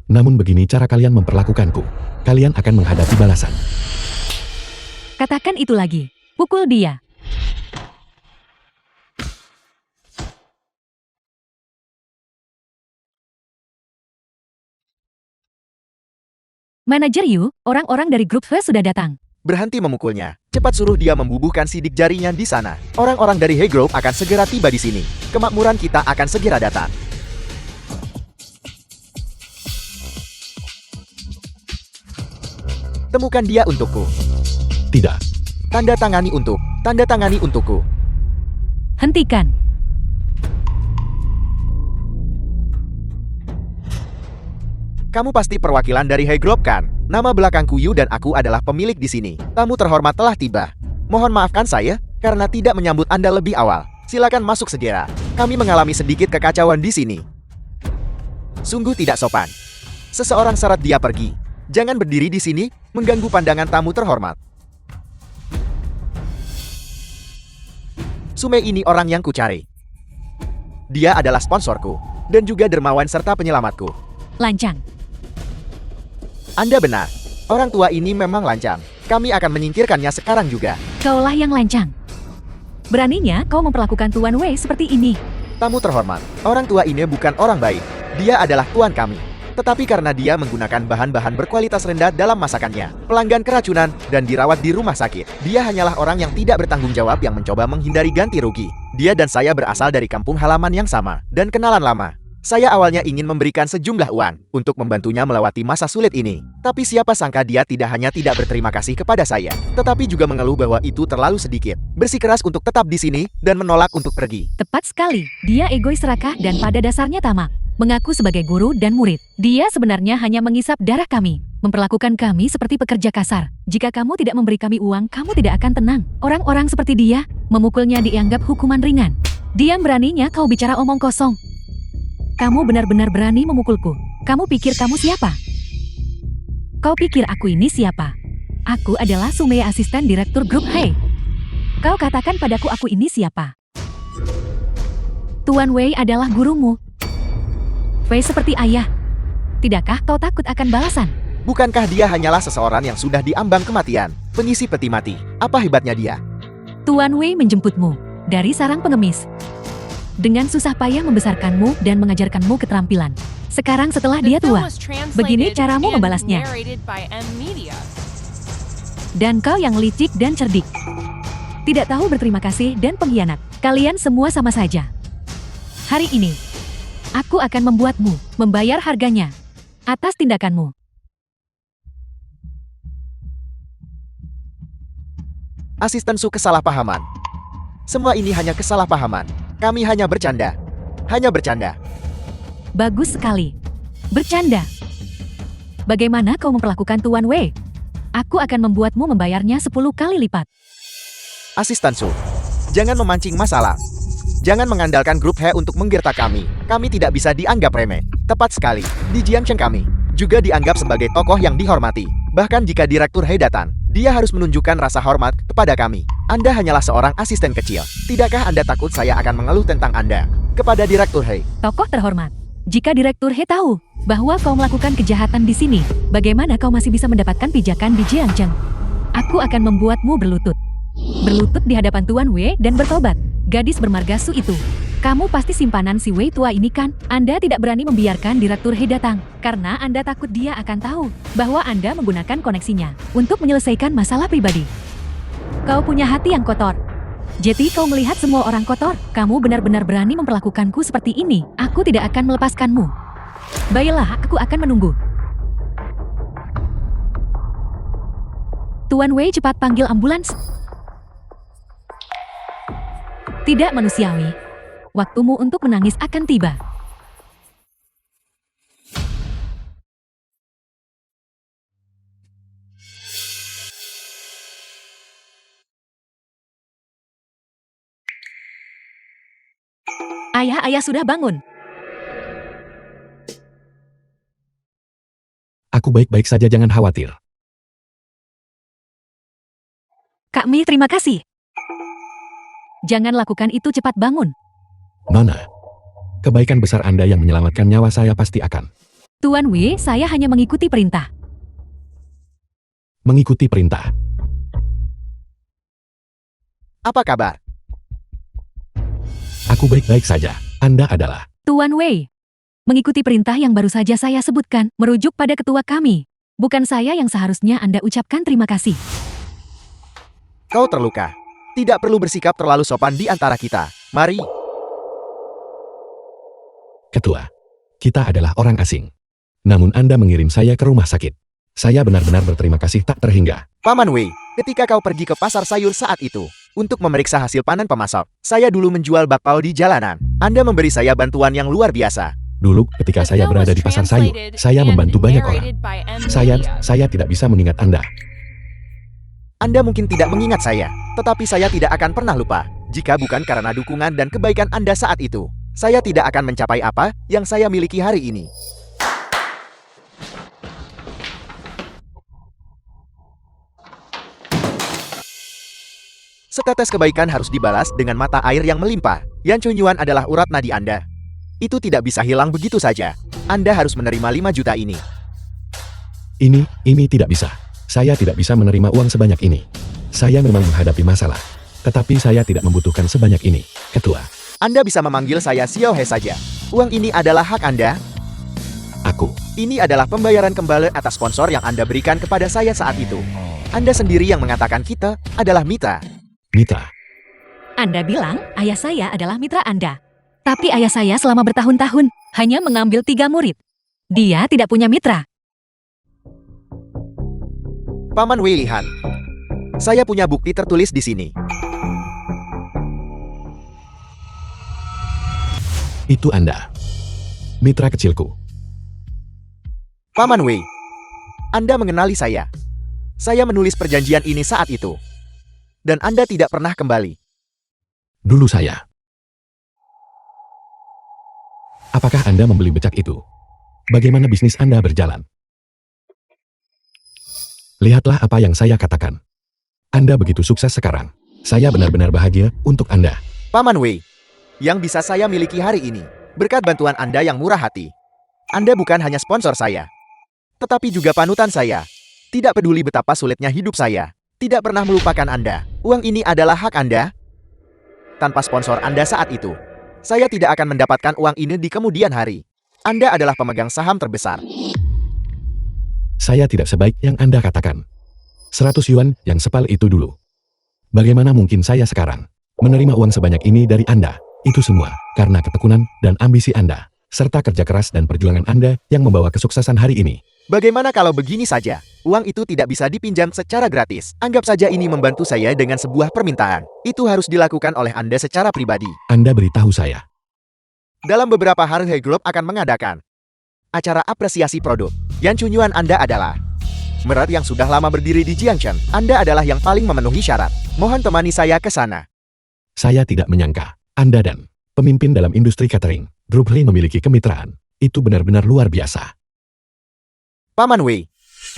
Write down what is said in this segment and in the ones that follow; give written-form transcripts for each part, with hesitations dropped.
Namun begini cara kalian memperlakukanku. Kalian akan menghadapi balasan. Katakan itu lagi. Pukul dia. Manajer Yu, orang-orang dari grup He sudah datang. Berhenti memukulnya. Cepat suruh dia membubuhkan sidik jarinya di sana. Orang-orang dari He Group akan segera tiba di sini. Kemakmuran kita akan segera datang. Temukan dia untukku. Tidak. Tanda tangani untukku. Hentikan. Kamu pasti perwakilan dari He Group kan? Nama belakangku Yu dan aku adalah pemilik di sini. Tamu terhormat telah tiba. Mohon maafkan saya karena tidak menyambut Anda lebih awal. Silakan masuk segera. Kami mengalami sedikit kekacauan di sini. Sungguh tidak sopan. Seseorang syarat dia pergi. Jangan berdiri di sini mengganggu pandangan tamu terhormat. Sumei ini orang yang kucari. Dia adalah sponsorku dan juga dermawan serta penyelamatku. Lancang. Anda benar. Orang tua ini memang lancang. Kami akan menyingkirkannya sekarang juga. Kaulah yang lancang. Beraninya kau memperlakukan Tuan Wei seperti ini. Tamu terhormat, orang tua ini bukan orang baik. Dia adalah tuan kami. Tetapi karena dia menggunakan bahan-bahan berkualitas rendah dalam masakannya, pelanggan keracunan, dan dirawat di rumah sakit, dia hanyalah orang yang tidak bertanggung jawab yang mencoba menghindari ganti rugi. Dia dan saya berasal dari kampung halaman yang sama, dan kenalan lama. Saya awalnya ingin memberikan sejumlah uang untuk membantunya melewati masa sulit ini. Tapi siapa sangka dia tidak hanya tidak berterima kasih kepada saya, tetapi juga mengeluh bahwa itu terlalu sedikit. Bersikeras untuk tetap di sini dan menolak untuk pergi. Tepat sekali. Dia egois serakah dan pada dasarnya tamak. Mengaku sebagai guru dan murid. Dia sebenarnya hanya mengisap darah kami. Memperlakukan kami seperti pekerja kasar. Jika kamu tidak memberi kami uang, kamu tidak akan tenang. Orang-orang seperti dia, memukulnya dianggap hukuman ringan. Diam beraninya kau bicara omong kosong. Kamu benar-benar berani memukulku. Kamu pikir kamu siapa? Kau pikir aku ini siapa? Aku adalah Sumei, asisten direktur grup He. Kau katakan padaku aku ini siapa? Tuan Wei adalah gurumu. Wei seperti ayah. Tidakkah kau takut akan balasan? Bukankah dia hanyalah seseorang yang sudah diambang kematian? Pengisi peti mati. Apa hebatnya dia? Tuan Wei menjemputmu dari sarang pengemis. Dengan susah payah membesarkanmu dan mengajarkanmu keterampilan. Sekarang setelah dia tua, begini caramu membalasnya. Dan kau yang licik dan cerdik. Tidak tahu berterima kasih dan pengkhianat. Kalian semua sama saja. Hari ini, aku akan membuatmu membayar harganya atas tindakanmu. Asisten Su kesalahpahaman. Semua ini hanya kesalahpahaman. Kami hanya bercanda. Hanya bercanda. Bagus sekali. Bercanda. Bagaimana kau memperlakukan Tuan Wei? Aku akan membuatmu membayarnya 10 kali lipat. Asisten Su, jangan memancing masalah. Jangan mengandalkan grup He untuk menggertak kami. Kami tidak bisa dianggap remeh. Tepat sekali, di Jiangcheng kami juga dianggap sebagai tokoh yang dihormati. Bahkan jika Direktur He datang, dia harus menunjukkan rasa hormat kepada kami. Anda hanyalah seorang asisten kecil. Tidakkah Anda takut saya akan mengeluh tentang Anda kepada Direktur He? Tokoh terhormat, jika Direktur He tahu bahwa kau melakukan kejahatan di sini, bagaimana kau masih bisa mendapatkan pijakan di Jiangcheng? Aku akan membuatmu berlutut. Berlutut di hadapan Tuan Wei dan bertobat. Gadis bermarga Su itu. Kamu pasti simpanan si Wei tua ini kan? Anda tidak berani membiarkan Direktur He datang, karena Anda takut dia akan tahu bahwa Anda menggunakan koneksinya untuk menyelesaikan masalah pribadi. Kau punya hati yang kotor. Jadi kau melihat semua orang kotor. Kamu benar-benar berani memperlakukanku seperti ini. Aku tidak akan melepaskanmu. Baiklah, aku akan menunggu. Tuan Wei, cepat panggil ambulans. Tidak manusiawi. Waktumu untuk menangis akan tiba. Ayah sudah bangun. Aku baik-baik saja, jangan khawatir. Kak Mi, terima kasih. Jangan lakukan itu, cepat bangun. Nona, kebaikan besar Anda yang menyelamatkan nyawa saya pasti akan Tuan Wei, saya hanya mengikuti perintah. Mengikuti perintah. Apa kabar? Aku baik-baik saja. Anda adalah... Tuan Wei, mengikuti perintah yang baru saja saya sebutkan, merujuk pada ketua kami. Bukan saya yang seharusnya Anda ucapkan terima kasih. Kau terluka. Tidak perlu bersikap terlalu sopan di antara kita. Mari. Ketua, kita adalah orang asing. Namun Anda mengirim saya ke rumah sakit. Saya benar-benar berterima kasih tak terhingga. Paman Wei, ketika kau pergi ke pasar sayur saat itu, untuk memeriksa hasil panen pemasok, saya dulu menjual bakpao di jalanan. Anda memberi saya bantuan yang luar biasa. Dulu ketika saya berada di pasar sayur, saya membantu banyak orang. Saya tidak bisa mengingat Anda. Anda mungkin tidak mengingat saya, tetapi saya tidak akan pernah lupa. Jika bukan karena dukungan dan kebaikan Anda saat itu, saya tidak akan mencapai apa yang saya miliki hari ini. Setetes kebaikan harus dibalas dengan mata air yang melimpah. Yan Chunyuan adalah urat nadi Anda. Itu tidak bisa hilang begitu saja. Anda harus menerima 5 juta ini. Ini tidak bisa. Saya tidak bisa menerima uang sebanyak ini. Saya memang menghadapi masalah. Tetapi saya tidak membutuhkan sebanyak ini, Ketua. Anda bisa memanggil saya Xiao He saja. Uang ini adalah hak Anda. Aku. Ini adalah pembayaran kembali atas sponsor yang Anda berikan kepada saya saat itu. Anda sendiri yang mengatakan kita adalah mitra. Mitra. Anda bilang ayah saya adalah mitra Anda. Tapi ayah saya selama bertahun-tahun hanya mengambil 3 murid. Dia tidak punya mitra. Paman Wei, lihat. Saya punya bukti tertulis di sini. Itu Anda. Mitra kecilku. Paman Wei, Anda mengenali saya. Saya menulis perjanjian ini saat itu. Dan Anda tidak pernah kembali. Dulu saya. Apakah Anda membeli becak itu? Bagaimana bisnis Anda berjalan? Lihatlah apa yang saya katakan. Anda begitu sukses sekarang. Saya benar-benar bahagia untuk Anda. Paman Wei, yang bisa saya miliki hari ini, berkat bantuan Anda yang murah hati. Anda bukan hanya sponsor saya, tetapi juga panutan saya. Tidak peduli betapa sulitnya hidup saya, tidak pernah melupakan Anda. Uang ini adalah hak Anda. Tanpa sponsor Anda saat itu, saya tidak akan mendapatkan uang ini di kemudian hari. Anda adalah pemegang saham terbesar. Saya tidak sebaik yang Anda katakan. 100 yuan yang sepal itu dulu. Bagaimana mungkin saya sekarang menerima uang sebanyak ini dari Anda? Itu semua karena ketekunan dan ambisi Anda, serta kerja keras dan perjuangan Anda yang membawa kesuksesan hari ini. Bagaimana kalau begini saja? Uang itu tidak bisa dipinjam secara gratis. Anggap saja ini membantu saya dengan sebuah permintaan. Itu harus dilakukan oleh Anda secara pribadi. Anda beritahu saya. Dalam beberapa hari He Group akan mengadakan acara apresiasi produk. Yan Chunyuan Anda adalah Merat yang sudah lama berdiri di Jiangchen. Anda adalah yang paling memenuhi syarat. Mohon temani saya ke sana. Saya tidak menyangka Anda dan pemimpin dalam industri catering, Group Lee memiliki kemitraan. Itu benar-benar luar biasa. Paman Wei,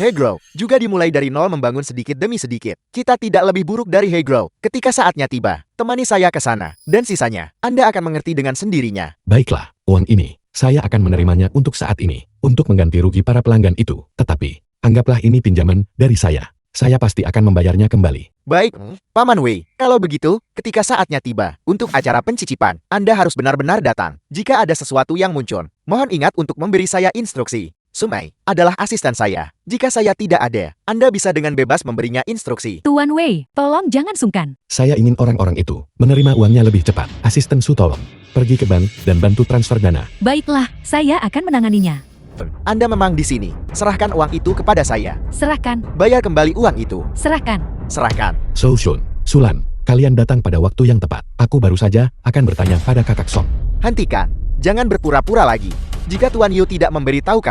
He Grow juga dimulai dari nol membangun sedikit demi sedikit. Kita tidak lebih buruk dari He Grow. Ketika saatnya tiba, temani saya ke sana. Dan sisanya, Anda akan mengerti dengan sendirinya. Baiklah, uang ini, saya akan menerimanya untuk saat ini, untuk mengganti rugi para pelanggan itu. Tetapi, anggaplah ini pinjaman dari saya. Saya pasti akan membayarnya kembali. Baik, Paman Wei. Kalau begitu, ketika saatnya tiba, untuk acara pencicipan, Anda harus benar-benar datang. Jika ada sesuatu yang muncul, mohon ingat untuk memberi saya instruksi. Sumai adalah asisten saya. Jika saya tidak ada, Anda bisa dengan bebas memberinya instruksi. Tuan Wei, tolong jangan sungkan. Saya ingin orang-orang itu menerima uangnya lebih cepat. Asisten Su tolong pergi ke bank dan bantu transfer dana. Baiklah, saya akan menanganinya. Anda memang di sini. Serahkan uang itu kepada saya. Serahkan, Bayar kembali uang itu. serahkan. Serahkan. So Shun, Sulan, kalian datang pada waktu yang tepat. Aku baru saja akan bertanya pada Kakak Song. Hentikan. Jangan berpura-pura lagi. Jika Tuan Yu tidak memberitahu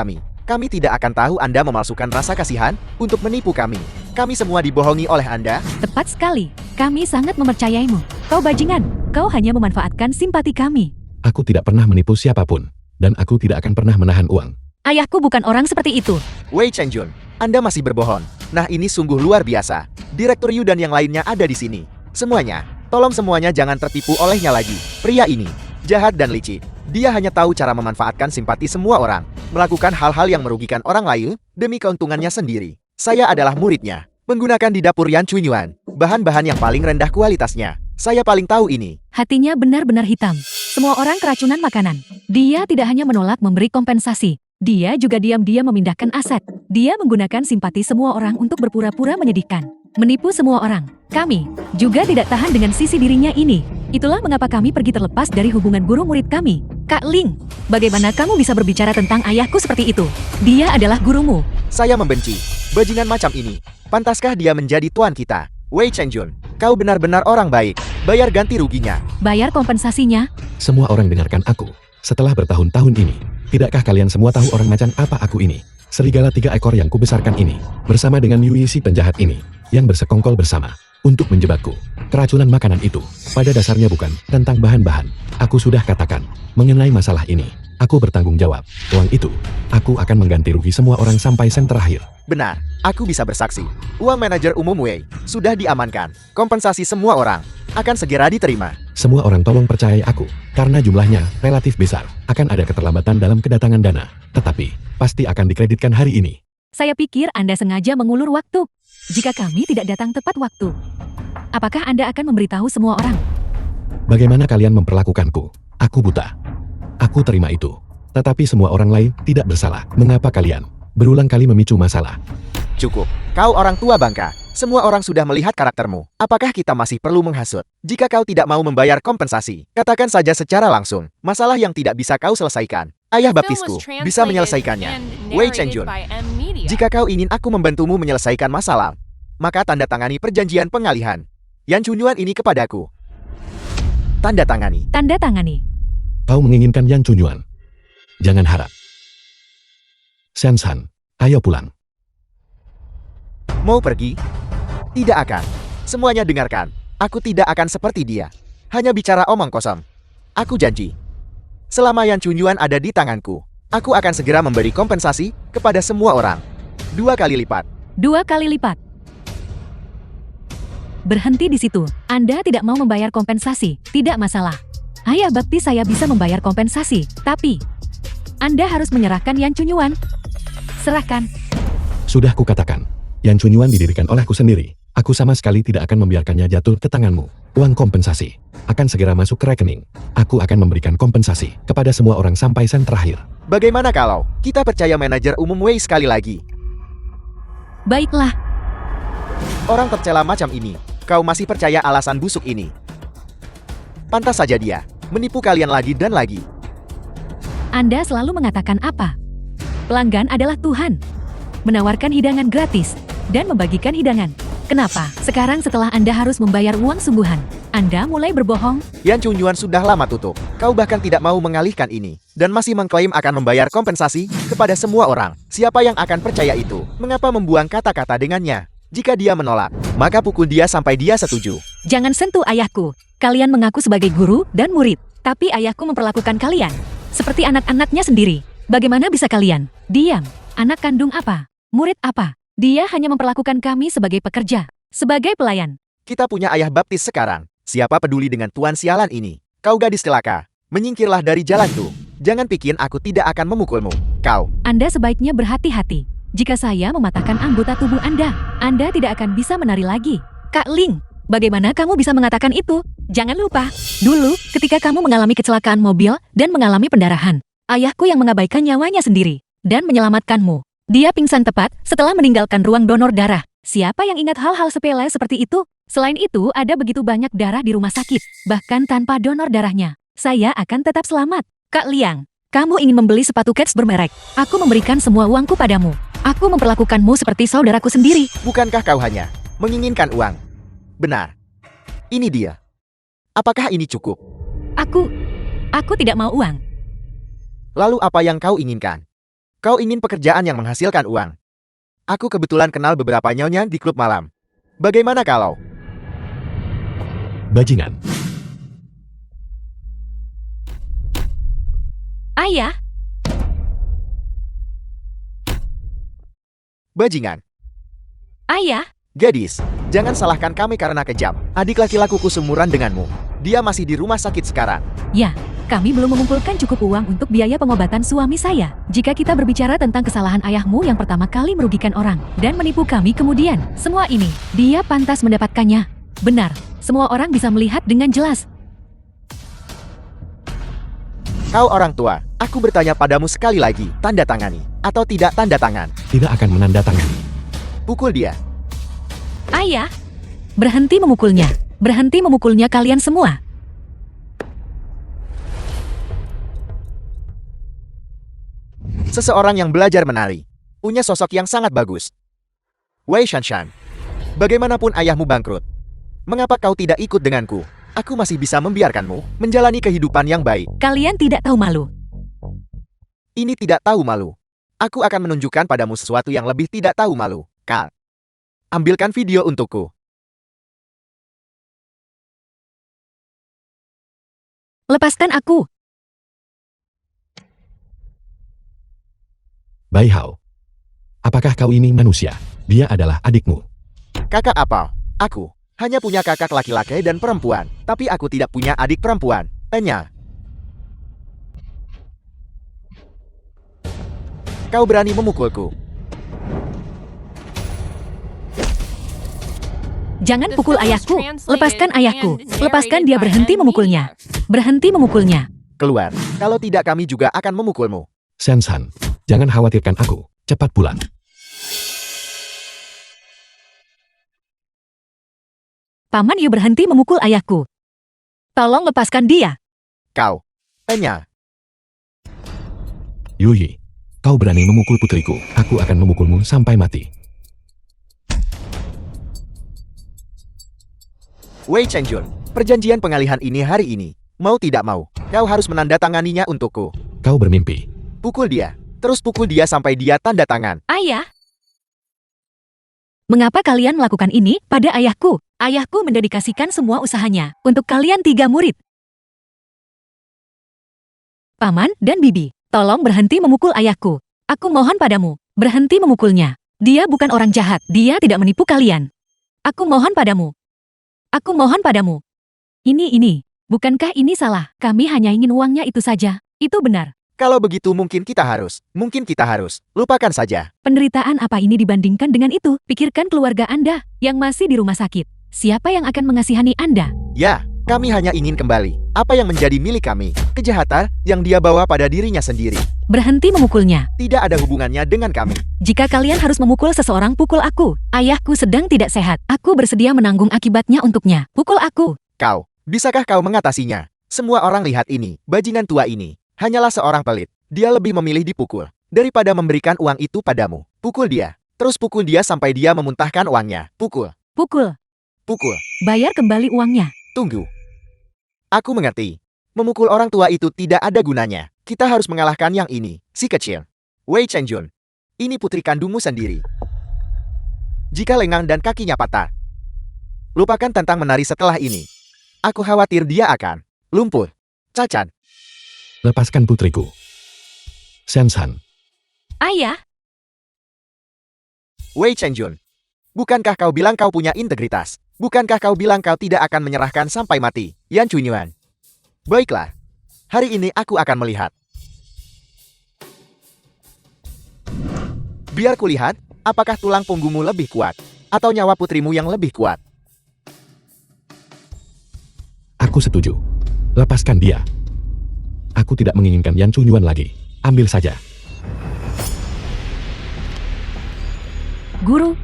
kami tidak akan tahu Anda memalsukan rasa kasihan untuk menipu kami. Kami semua dibohongi oleh Anda. Tepat sekali. Kami sangat mempercayaimu. Kau bajingan. Kau hanya memanfaatkan simpati kami. Aku tidak pernah menipu siapapun, dan aku tidak akan pernah menahan uang. Ayahku bukan orang seperti itu. Wei Chengjun, Anda masih berbohong. Nah, ini sungguh luar biasa. Direktur Yu dan yang lainnya ada di sini. Semuanya, tolong semuanya jangan tertipu olehnya lagi. Pria ini jahat dan licik. Dia hanya tahu cara memanfaatkan simpati semua orang, melakukan hal-hal yang merugikan orang lain demi keuntungannya sendiri. Saya adalah muridnya, menggunakan di dapur Yan Chunyuan, bahan-bahan yang paling rendah kualitasnya. Saya paling tahu ini. Hatinya benar-benar hitam. Semua orang keracunan makanan. Dia tidak hanya menolak memberi kompensasi. Dia juga diam-diam memindahkan aset. Dia menggunakan simpati semua orang untuk berpura-pura menyedihkan. Menipu semua orang. Kami juga tidak tahan dengan sisi dirinya ini. Itulah mengapa kami pergi terlepas dari hubungan guru murid kami. Kak Ling, bagaimana kamu bisa berbicara tentang ayahku seperti itu? Dia adalah gurumu. Saya membenci bajingan macam ini. Pantaskah dia menjadi tuan kita? Wei Chenjun, kau benar-benar orang baik. Bayar ganti ruginya. Bayar kompensasinya? Semua orang dengarkan aku. Setelah bertahun-tahun ini, tidakkah kalian semua tahu orang macan apa aku ini? Serigala 3 ekor yang kubesarkan ini, bersama dengan Yui si penjahat ini, yang bersekongkol bersama, untuk menjebakku. Keracunan makanan itu, pada dasarnya bukan tentang bahan-bahan. Aku sudah katakan, mengenai masalah ini, aku bertanggung jawab. Uang itu, aku akan mengganti rugi semua orang sampai sen terakhir. Benar, aku bisa bersaksi. Uang manajer umum Wei sudah diamankan. Kompensasi semua orang akan segera diterima. Semua orang tolong percayai aku, karena jumlahnya relatif besar. Akan ada keterlambatan dalam kedatangan dana, tetapi pasti akan dikreditkan hari ini. Saya pikir Anda sengaja mengulur waktu. Jika kami tidak datang tepat waktu, apakah Anda akan memberitahu semua orang? Bagaimana kalian memperlakukanku? Aku buta. Aku terima itu. Tetapi semua orang lain tidak bersalah. Mengapa kalian berulang kali memicu masalah? Cukup, kau orang tua bangka. Semua orang sudah melihat karaktermu. Apakah kita masih perlu menghasut? Jika kau tidak mau membayar kompensasi, katakan saja secara langsung. Masalah yang tidak bisa kau selesaikan, ayah baptisku bisa menyelesaikannya. Wei Chenjun, jika kau ingin aku membantumu menyelesaikan masalah, maka tanda tangani perjanjian pengalihan Yan Chunyuan ini kepadaku. Tanda tangani. Tanda tangani. Kau menginginkan Yan Chunyuan. Jangan harap. Shan-san, ayo pulang. Mau pergi? Tidak akan. Semuanya dengarkan. Aku tidak akan seperti dia. Hanya bicara omong kosong. Aku janji. Selama Yan Chunyuan ada di tanganku, aku akan segera memberi kompensasi kepada semua orang. 2 kali lipat. 2 kali lipat. Berhenti di situ. Anda tidak mau membayar kompensasi, tidak masalah. Ayah baptis saya bisa membayar kompensasi, tapi Anda harus menyerahkan Yan Chunyuan. Serahkan. Sudah kukatakan, Yan Chunyuan didirikan olehku sendiri. Aku sama sekali tidak akan membiarkannya jatuh ke tanganmu. Uang kompensasi akan segera masuk ke rekening. Aku akan memberikan kompensasi kepada semua orang sampai sen terakhir. Bagaimana kalau kita percaya manajer umum Wei sekali lagi? Baiklah. Orang tercela macam ini, kau masih percaya alasan busuk ini? Pantas saja dia menipu kalian lagi dan lagi. Anda selalu mengatakan apa? Pelanggan adalah Tuhan. Menawarkan hidangan gratis dan membagikan hidangan. Kenapa sekarang setelah Anda harus membayar uang sungguhan, Anda mulai berbohong? Yan Chunyuan sudah lama tutup. Kau bahkan tidak mau mengalihkan ini dan masih mengklaim akan membayar kompensasi kepada semua orang. Siapa yang akan percaya itu? Mengapa membuang kata-kata dengannya? Jika dia menolak, maka pukul dia sampai dia setuju. Jangan sentuh ayahku. Kalian mengaku sebagai guru dan murid, tapi ayahku memperlakukan kalian seperti anak-anaknya sendiri. Bagaimana bisa kalian diam? Anak kandung apa? Murid apa? Dia hanya memperlakukan kami sebagai pekerja, sebagai pelayan. Kita punya ayah baptis sekarang. Siapa peduli dengan tuan sialan ini? Kau gadis celaka. Menyingkirlah dari jalanku. Jangan pikir aku tidak akan memukulmu. Kau. Anda sebaiknya berhati-hati. Jika saya mematahkan anggota tubuh Anda tidak akan bisa menari lagi. Kak Ling, bagaimana kamu bisa mengatakan itu? Jangan lupa, dulu ketika kamu mengalami kecelakaan mobil dan mengalami pendarahan, ayahku yang mengabaikan nyawanya sendiri dan menyelamatkanmu. Dia pingsan tepat setelah meninggalkan ruang donor darah. Siapa yang ingat hal-hal sepele seperti itu? Selain itu, ada begitu banyak darah di rumah sakit. Bahkan tanpa donor darahnya, saya akan tetap selamat. Kak Liang, kamu ingin membeli sepatu kets bermerek. Aku memberikan semua uangku padamu. Aku memperlakukanmu seperti saudaraku sendiri. Bukankah kau hanya menginginkan uang? Benar. Ini dia. Apakah ini cukup? Aku tidak mau uang. Lalu apa yang kau inginkan? Kau ingin pekerjaan yang menghasilkan uang. Aku kebetulan kenal beberapa nyonya di klub malam. Bagaimana kalau? Bajingan. Ayah, Bajingan. ayah, Gadis, jangan salahkan kami karena kejam. Adik laki-lakuku seumuran denganmu. Dia masih di rumah sakit sekarang. ya, kami belum mengumpulkan cukup uang untuk biaya pengobatan suami saya. Jika kita berbicara tentang kesalahan ayahmu yang pertama kali merugikan orang dan menipu kami kemudian, semua ini, dia pantas mendapatkannya. Benar, semua orang bisa melihat dengan jelas. Kau orang tua, aku bertanya padamu sekali lagi, tanda tangani atau tidak tanda tangan? Tidak akan menandatangani. Pukul dia. Ayah, berhenti memukulnya. Berhenti memukulnya kalian semua. Seseorang yang belajar menari, punya sosok yang sangat bagus. Wei Shanshan, bagaimanapun ayahmu bangkrut, mengapa kau tidak ikut denganku? Aku masih bisa membiarkanmu menjalani kehidupan yang baik. Kalian tidak tahu malu. Ini tidak tahu malu. Aku akan menunjukkan padamu sesuatu yang lebih tidak tahu malu. Kal, ambilkan video untukku. Lepaskan aku. Bai Hao. Apakah kau ini manusia? Dia adalah adikmu. Kakak apa? Aku hanya punya kakak laki-laki dan perempuan, tapi aku tidak punya adik perempuan. Tanya. Kau berani memukulku? Jangan pukul ayahku. Lepaskan ayahku. Lepaskan dia, berhenti memukulnya. Berhenti memukulnya. Keluar. Kalau tidak kami juga akan memukulmu. Senshan, jangan khawatirkan aku. Cepat pulang. Paman Yu, berhenti memukul ayahku. Tolong lepaskan dia. Kau. Tanya. Yuyi, kau berani memukul putriku. Aku akan memukulmu sampai mati. Wei Chengjun, perjanjian pengalihan ini hari ini. Mau tidak mau, kau harus menandatanganinya untukku. Kau bermimpi. Pukul dia. Terus pukul dia sampai dia tanda tangan. Ayah. Mengapa kalian melakukan ini pada ayahku? Ayahku mendedikasikan semua usahanya untuk kalian 3 murid. Paman dan Bibi, tolong berhenti memukul ayahku. Aku mohon padamu, berhenti memukulnya. Dia bukan orang jahat, dia tidak menipu kalian. Aku mohon padamu. Aku mohon padamu. Ini. Bukankah ini salah? Kami hanya ingin uangnya itu saja. Itu benar. Kalau begitu mungkin kita harus. Lupakan saja. Penderitaan apa ini dibandingkan dengan itu? Pikirkan keluarga Anda yang masih di rumah sakit. Siapa yang akan mengasihani Anda? Ya, kami hanya ingin kembali. Apa yang menjadi milik kami? Kejahatan yang dia bawa pada dirinya sendiri. Berhenti memukulnya. Tidak ada hubungannya dengan kami. Jika kalian harus memukul seseorang, pukul aku. Ayahku sedang tidak sehat. Aku bersedia menanggung akibatnya untuknya. Pukul aku. Kau, bisakah kau mengatasinya? Semua orang lihat ini, bajingan tua ini. Hanyalah seorang pelit. Dia lebih memilih dipukul daripada memberikan uang itu padamu. Pukul dia. Terus pukul dia sampai dia memuntahkan uangnya. Pukul. Pukul. Pukul. Bayar kembali uangnya. Tunggu. Aku mengerti. Memukul orang tua itu tidak ada gunanya. Kita harus mengalahkan yang ini, si kecil. Wei Chengjun. Ini putri kandungmu sendiri. Jika lengan dan kakinya patah, lupakan tentang menari setelah ini. Aku khawatir dia akan lumpuh, cacat. Lepaskan putriku. Senshan, Ayah. Wei Chengjun. Bukankah kau bilang kau punya integritas? Bukankah kau bilang kau tidak akan menyerahkan sampai mati? Yan Chunyuan. Baiklah. Hari ini aku akan melihat. Biar kulihat, apakah tulang punggungmu lebih kuat, atau nyawa putrimu yang lebih kuat. aku setuju. Lepaskan dia. Aku tidak menginginkan Yan Chunyuan lagi. Ambil saja. Guru,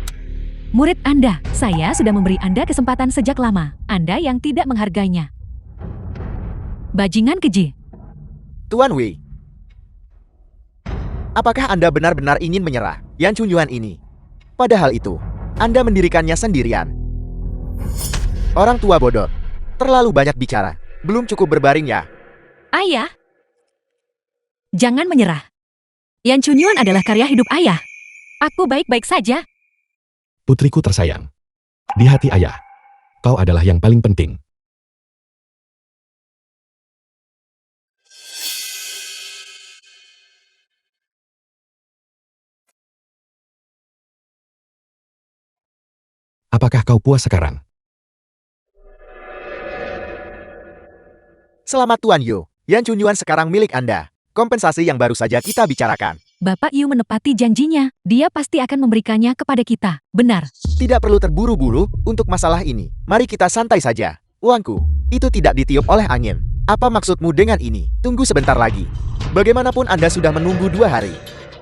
murid Anda, saya sudah memberi Anda kesempatan sejak lama. Anda yang tidak menghargainya. Bajingan keji. Tuan Wei, apakah Anda benar-benar ingin menyerah Yan Chunyuan ini? Padahal itu, Anda mendirikannya sendirian. Orang tua bodoh, terlalu banyak bicara. Belum cukup berbaring ya? Ayah, jangan menyerah. Yan Chunyuan adalah karya hidup ayah. Aku baik-baik saja. Putriku tersayang. Di hati ayah, kau adalah yang paling penting. Apakah kau puas sekarang? Selamat Tuan Yo. Yan Chunyuan sekarang milik Anda. Kompensasi yang baru saja kita bicarakan. Bapak Yu menepati janjinya. Dia pasti akan memberikannya kepada kita. Benar. Tidak perlu terburu-buru untuk masalah ini. Mari kita santai saja. Uangku, itu tidak ditiup oleh angin. Apa maksudmu dengan ini? Tunggu sebentar lagi. Bagaimanapun Anda sudah menunggu 2 hari.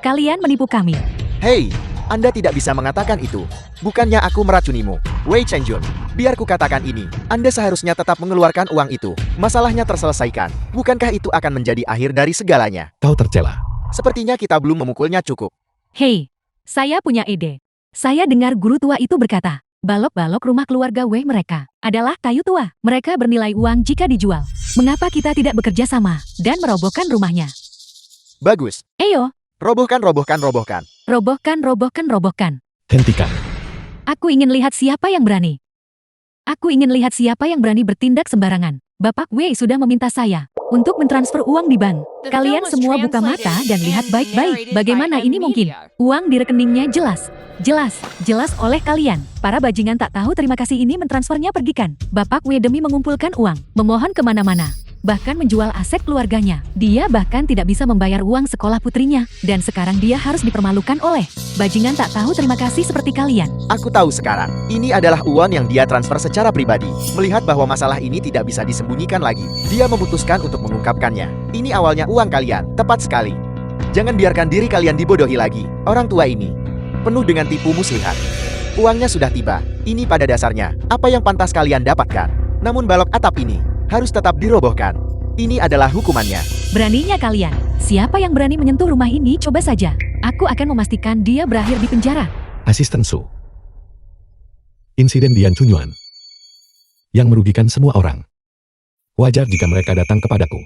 Kalian menipu kami. Hei, Anda tidak bisa mengatakan itu. Bukannya aku meracunimu. Wei Chenjun, biar ku katakan ini. Anda seharusnya tetap mengeluarkan uang itu. Masalahnya terselesaikan. Bukankah itu akan menjadi akhir dari segalanya? Kau tercela. Sepertinya kita belum memukulnya cukup. Hei, saya punya ide. Saya dengar guru tua itu berkata, balok-balok rumah keluarga Wei mereka adalah kayu tua. Mereka bernilai uang jika dijual. Mengapa kita tidak bekerja sama dan merobohkan rumahnya? Bagus. Eyo, Robohkan, robohkan, robohkan. robohkan, robohkan, robohkan. Hentikan. Aku ingin lihat siapa yang berani. Aku ingin lihat siapa yang berani bertindak sembarangan. Bapak Wei sudah meminta saya untuk mentransfer uang di bank. Kalian semua buka mata dan lihat baik-baik bagaimana ini mungkin. Uang di rekeningnya jelas. Jelas oleh kalian. Para bajingan tak tahu terima kasih ini mentransfernya pergikan. Bapak Wei demi mengumpulkan uang, memohon kemana-mana. Bahkan menjual aset keluarganya. Dia bahkan tidak bisa membayar uang sekolah putrinya. Dan sekarang dia harus dipermalukan oleh bajingan tak tahu terima kasih seperti kalian. Aku tahu sekarang. Ini adalah uang yang dia transfer secara pribadi. Melihat bahwa masalah ini tidak bisa disembunyikan lagi, dia memutuskan untuk mengungkapkannya. Ini awalnya uang kalian, tepat sekali. Jangan biarkan diri kalian dibodohi lagi. Orang tua ini penuh dengan tipu muslihat. Uangnya sudah tiba. Ini pada dasarnya apa yang pantas kalian dapatkan. Namun balok atap ini harus tetap dirobohkan. Ini adalah hukumannya. Beraninya kalian. Siapa yang berani menyentuh rumah ini coba saja. Aku akan memastikan dia berakhir di penjara. Asisten Su. Insiden Dian Chunyuan yang merugikan semua orang. Wajar jika mereka datang kepadaku.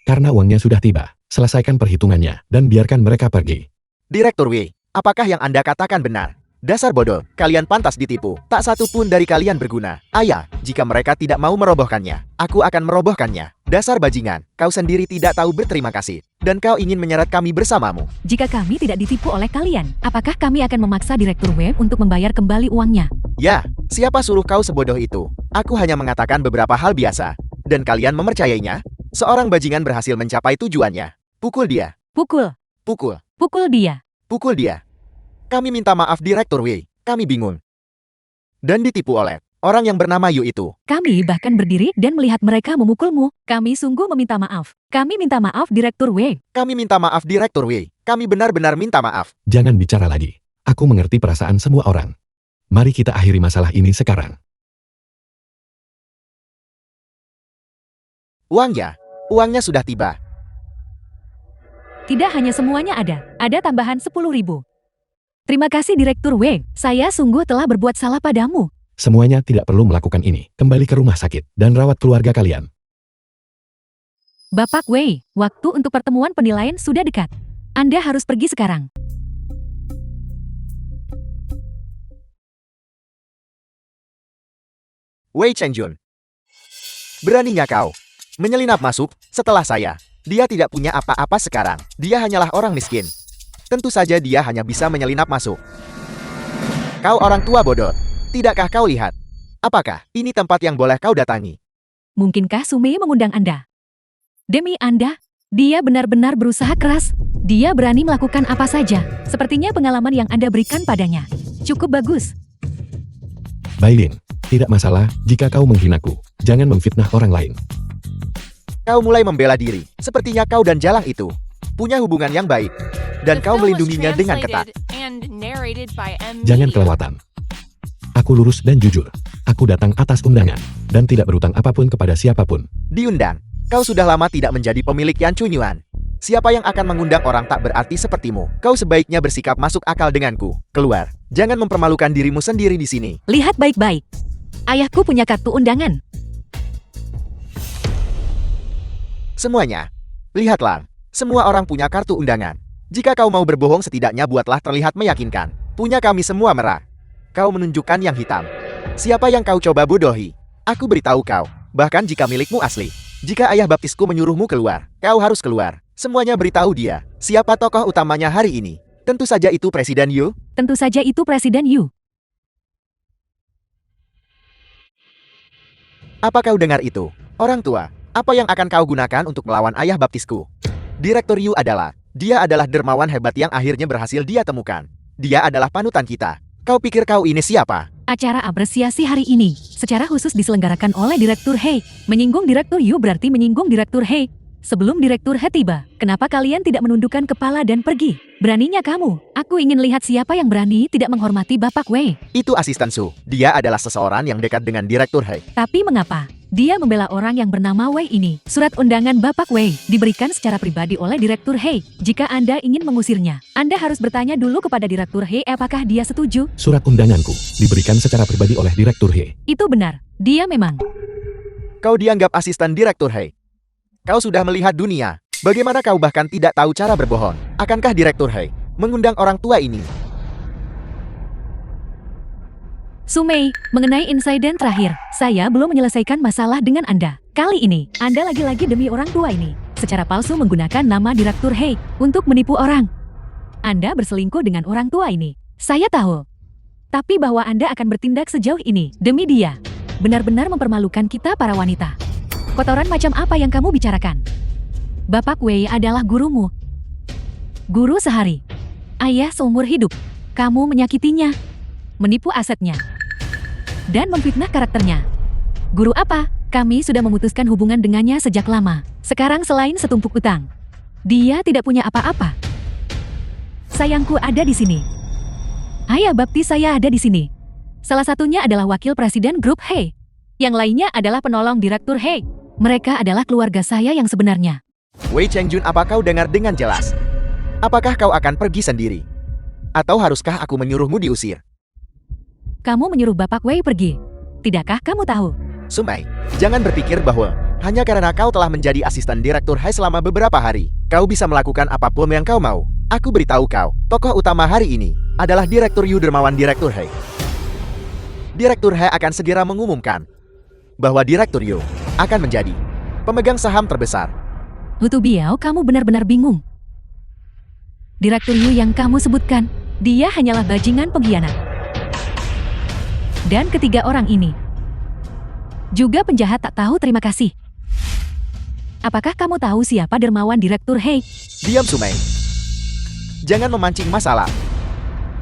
Karena uangnya sudah tiba. Selesaikan perhitungannya dan biarkan mereka pergi. Direktur Wei, apakah yang Anda katakan benar? Dasar bodoh, kalian pantas ditipu. Tak satu pun dari kalian berguna. Ayah, jika mereka tidak mau merobohkannya, aku akan merobohkannya. Dasar bajingan, kau sendiri tidak tahu berterima kasih. Dan kau ingin menyeret kami bersamamu. Jika kami tidak ditipu oleh kalian, apakah kami akan memaksa Direktur Web untuk membayar kembali uangnya? Ya, siapa suruh kau sebodoh itu? Aku hanya mengatakan beberapa hal biasa. Dan kalian mempercayainya? Seorang bajingan berhasil mencapai tujuannya. Pukul dia. Pukul. Pukul. Pukul dia. Pukul dia. Kami minta maaf Direktur Wei. Kami bingung. Dan ditipu oleh orang yang bernama Yu itu. Kami bahkan berdiri dan melihat mereka memukulmu. Kami sungguh meminta maaf. Kami minta maaf Direktur Wei. Kami minta maaf Direktur Wei. Kami benar-benar minta maaf. Jangan bicara lagi. Aku mengerti perasaan semua orang. Mari kita akhiri masalah ini sekarang. Uangnya sudah tiba. Tidak hanya semuanya ada tambahan 10.000. Terima kasih Direktur Wei, saya sungguh telah berbuat salah padamu. Semuanya tidak perlu melakukan ini. Kembali ke rumah sakit dan rawat keluarga kalian. Bapak Wei, waktu untuk pertemuan penilaian sudah dekat. Anda harus pergi sekarang. Wei Chenjun. Beraninya kau menyelinap masuk setelah saya. Dia tidak punya apa-apa sekarang. Dia hanyalah orang miskin. Tentu saja dia hanya bisa menyelinap masuk. Kau orang tua bodoh. Tidakkah kau lihat? Apakah ini tempat yang boleh kau datangi? Mungkinkah Sumei mengundang Anda? Demi Anda, dia benar-benar berusaha keras. Dia berani melakukan apa saja. Sepertinya pengalaman yang Anda berikan padanya cukup bagus. Bailin, tidak masalah jika kau menghinaku. Jangan memfitnah orang lain. Kau mulai membela diri. Sepertinya kau dan Jalang itu punya hubungan yang baik. Dan kau melindunginya dengan ketat. Jangan kelewatan. Aku lurus dan jujur. Aku datang atas undangan. Dan tidak berutang apapun kepada siapapun. Diundang. Kau sudah lama tidak menjadi pemilik Yan Chunyuan. Siapa yang akan mengundang orang tak berarti sepertimu? Kau sebaiknya bersikap masuk akal denganku. Keluar. Jangan mempermalukan dirimu sendiri di sini. Lihat baik-baik. Ayahku punya kartu undangan. Semuanya. Lihatlah. Semua orang punya kartu undangan. Jika kau mau berbohong setidaknya buatlah terlihat meyakinkan. Punya kami semua merah. Kau menunjukkan yang hitam. Siapa yang kau coba bodohi? Aku beritahu kau. Bahkan jika milikmu asli. Jika ayah baptisku menyuruhmu keluar, kau harus keluar. Semuanya beritahu dia. Siapa tokoh utamanya hari ini? Tentu saja itu Presiden Yu. Tentu saja itu Presiden Yu. Apa kau dengar itu? Orang tua, Apa yang akan kau gunakan untuk melawan ayah baptisku? Direktur Yu dia adalah dermawan hebat yang akhirnya berhasil dia temukan. Dia adalah panutan kita. Kau pikir kau ini siapa? Acara apresiasi hari ini secara khusus diselenggarakan oleh Direktur He. Menyinggung Direktur Yu berarti menyinggung Direktur He. Sebelum Direktur He tiba, kenapa kalian tidak menundukkan kepala dan pergi? Beraninya kamu. Aku ingin lihat siapa yang berani tidak menghormati Bapak Wei. Itu asisten Su. Dia adalah seseorang yang dekat dengan Direktur He. Tapi mengapa? Dia membela orang yang bernama Wei ini. Surat undangan Bapak Wei diberikan secara pribadi oleh Direktur He. Jika Anda ingin mengusirnya, Anda harus bertanya dulu kepada Direktur He apakah dia setuju. Surat undanganku diberikan secara pribadi oleh Direktur He. Itu benar. Dia memang. Kau dianggap asisten Direktur He. Kau sudah melihat dunia. Bagaimana kau bahkan tidak tahu cara berbohong? Akankah Direktur He mengundang orang tua ini? Sumei, mengenai insiden terakhir, saya belum menyelesaikan masalah dengan Anda. Kali ini, Anda lagi-lagi demi orang tua ini, secara palsu menggunakan nama Direktur He untuk menipu orang. Anda berselingkuh dengan orang tua ini. Saya tahu. Tapi bahwa Anda akan bertindak sejauh ini demi dia, benar-benar mempermalukan kita para wanita. Kotoran macam apa yang kamu bicarakan? Bapak Wei adalah gurumu. Guru sehari. Ayah seumur hidup. Kamu menyakitinya, menipu asetnya, dan memfitnah karakternya. Guru apa? Kami sudah memutuskan hubungan dengannya sejak lama. Sekarang selain setumpuk utang, dia tidak punya apa-apa. Sayangku ada di sini. Ayah baptis saya ada di sini. Salah satunya adalah wakil presiden grup He. Yang lainnya adalah penolong Direktur He. Mereka adalah keluarga saya yang sebenarnya. Wei Chengjun, apa kau dengar dengan jelas? Apakah kau akan pergi sendiri? Atau haruskah aku menyuruhmu diusir? Kamu menyuruh Bapak Wei pergi. Tidakkah kamu tahu? Sumei, jangan berpikir bahwa hanya karena kau telah menjadi asisten Direktur He selama beberapa hari, kau bisa melakukan apapun yang kau mau. Aku beritahu kau, tokoh utama hari ini adalah Direktur Yu, dermawan Direktur He. Direktur He akan segera mengumumkan bahwa Direktur Yu akan menjadi pemegang saham terbesar. Hutu Biao, kamu benar-benar bingung. Direktur Yu yang kamu sebutkan, dia hanyalah bajingan pengkhianat. Dan ketiga orang ini juga penjahat tak tahu terima kasih. Apakah kamu tahu siapa dermawan Direktur He? Diam Sumei. Jangan memancing masalah.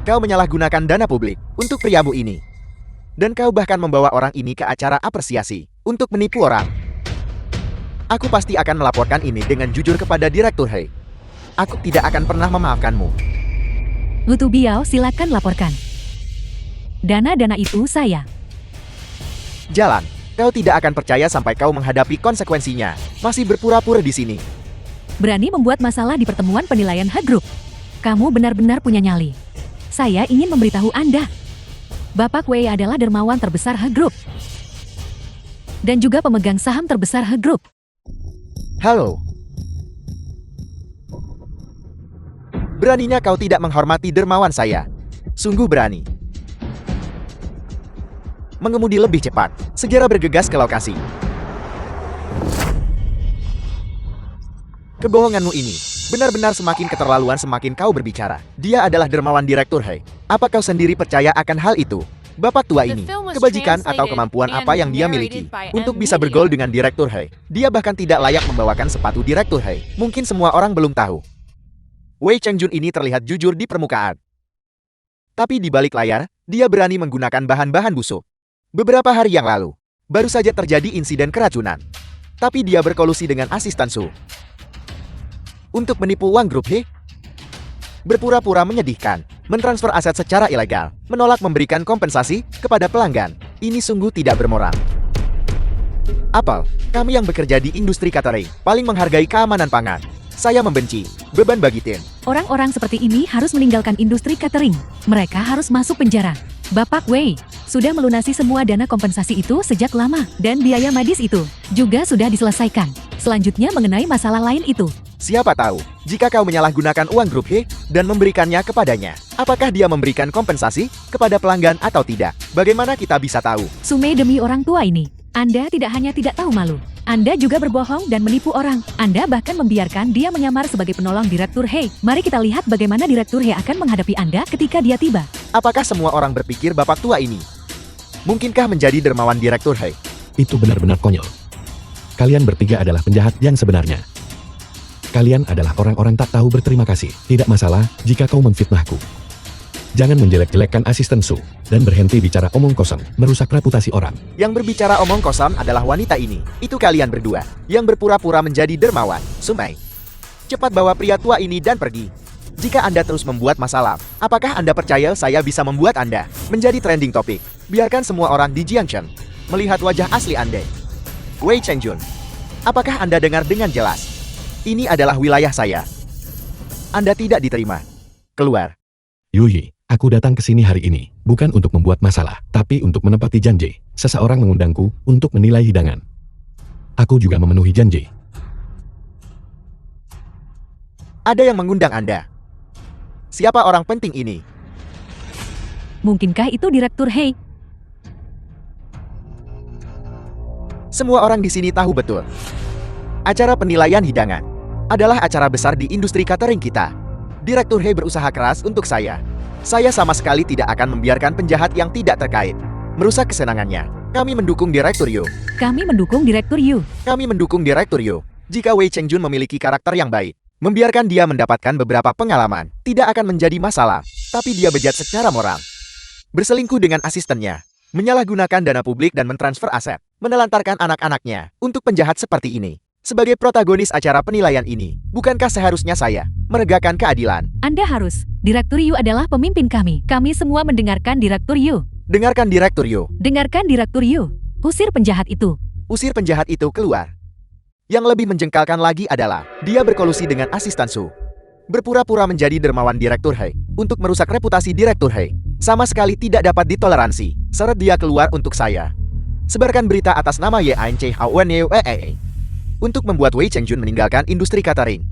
Kau menyalahgunakan dana publik untuk priamu ini. Dan kau bahkan membawa orang ini ke acara apresiasi untuk menipu orang. Aku pasti akan melaporkan ini dengan jujur kepada Direktur He. Aku tidak akan pernah memaafkanmu. Hutu Biao, silakan laporkan. Dana-dana itu saya. Jalan. Kau tidak akan percaya sampai kau menghadapi konsekuensinya. Masih berpura-pura di sini. Berani membuat masalah di pertemuan penilaian He Group. Kamu benar-benar punya nyali. Saya ingin memberitahu Anda. Bapak Wei adalah dermawan terbesar He Group. Dan juga pemegang saham terbesar He Group. Halo. Beraninya kau tidak menghormati dermawan saya. Sungguh berani. Mengemudi lebih cepat. Segera bergegas ke lokasi. Kebohonganmu ini benar-benar semakin keterlaluan semakin kau berbicara. Dia adalah dermawan Direktur He. Apa kau sendiri percaya akan hal itu? Bapak tua ini, kebajikan atau kemampuan apa yang dia miliki untuk bisa bergol dengan Direktur He? Dia bahkan tidak layak membawakan sepatu Direktur He. Mungkin semua orang belum tahu. Wei Chengjun ini terlihat jujur di permukaan. Tapi di balik layar, dia berani menggunakan bahan-bahan busuk. Beberapa hari yang lalu, baru saja terjadi insiden keracunan. Tapi dia berkolusi dengan asisten Su untuk menipu uang grup He. Berpura-pura menyedihkan, mentransfer aset secara ilegal, menolak memberikan kompensasi kepada pelanggan. Ini sungguh tidak bermoral. Apple, kami yang bekerja di industri catering paling menghargai keamanan pangan. Saya membenci beban bagi tim. Orang-orang seperti ini harus meninggalkan industri catering. Mereka harus masuk penjara. Bapak Wei sudah melunasi semua dana kompensasi itu sejak lama. Dan biaya medis itu juga sudah diselesaikan. Selanjutnya mengenai masalah lain itu. Siapa tahu, jika kau menyalahgunakan uang grup He dan memberikannya kepadanya, apakah dia memberikan kompensasi kepada pelanggan atau tidak? Bagaimana kita bisa tahu? Sumei, demi orang tua ini, Anda tidak hanya tidak tahu malu, Anda juga berbohong dan menipu orang. Anda bahkan membiarkan dia menyamar sebagai penolong Direktur He. Mari kita lihat bagaimana Direktur He akan menghadapi Anda ketika dia tiba. Apakah semua orang berpikir bapak tua ini mungkinkah menjadi dermawan Direktur He? Itu benar-benar konyol. Kalian bertiga adalah penjahat yang sebenarnya. Kalian adalah orang-orang tak tahu berterima kasih. Tidak masalah jika kau memfitnahku. Jangan menjelek-jelekkan asisten Su, dan berhenti bicara omong kosong, merusak reputasi orang. Yang berbicara omong kosong adalah wanita ini. Itu kalian berdua, yang berpura-pura menjadi dermawan. Sumai, cepat bawa pria tua ini dan pergi. Jika Anda terus membuat masalah, apakah Anda percaya saya bisa membuat Anda menjadi trending topik? Biarkan semua orang di Jiangchen melihat wajah asli Anda. Wei Chengjun, apakah Anda dengar dengan jelas? Ini adalah wilayah saya. Anda tidak diterima. Keluar. Yuyi, aku datang ke sini hari ini, bukan untuk membuat masalah, tapi untuk menepati janji. Seseorang mengundangku untuk menilai hidangan. Aku juga memenuhi janji. Ada yang mengundang Anda. Siapa orang penting ini? Mungkinkah itu Direktur Hei? Semua orang di sini tahu betul. Acara penilaian hidangan adalah acara besar di industri catering kita. Direktur Hei berusaha keras untuk saya. Saya sama sekali tidak akan membiarkan penjahat yang tidak terkait merusak kesenangannya. Kami mendukung Direktur Yu. Kami mendukung Direktur Yu. Kami mendukung Direktur Yu. Jika Wei Chengjun memiliki karakter yang baik, membiarkan dia mendapatkan beberapa pengalaman tidak akan menjadi masalah. Tapi dia bejat secara moral. Berselingkuh dengan asistennya, menyalahgunakan dana publik dan mentransfer aset, menelantarkan anak-anaknya untuk penjahat seperti ini. Sebagai protagonis acara penilaian ini, bukankah seharusnya saya menegakkan keadilan? Anda harus. Direktur Yu adalah pemimpin kami. Kami semua mendengarkan Direktur Yu. Dengarkan Direktur Yu. Dengarkan Direktur Yu. Usir penjahat itu. Usir penjahat itu keluar. Yang lebih menjengkelkan lagi adalah, dia berkolusi dengan asisten Su. Berpura-pura menjadi dermawan Direktur Hei untuk merusak reputasi Direktur Hei. Sama sekali tidak dapat ditoleransi. Seret dia keluar untuk saya. Sebarkan berita atas nama Ye Ain Che Hao Wen Ye Wei untuk membuat Wei Chengjun meninggalkan industri catering.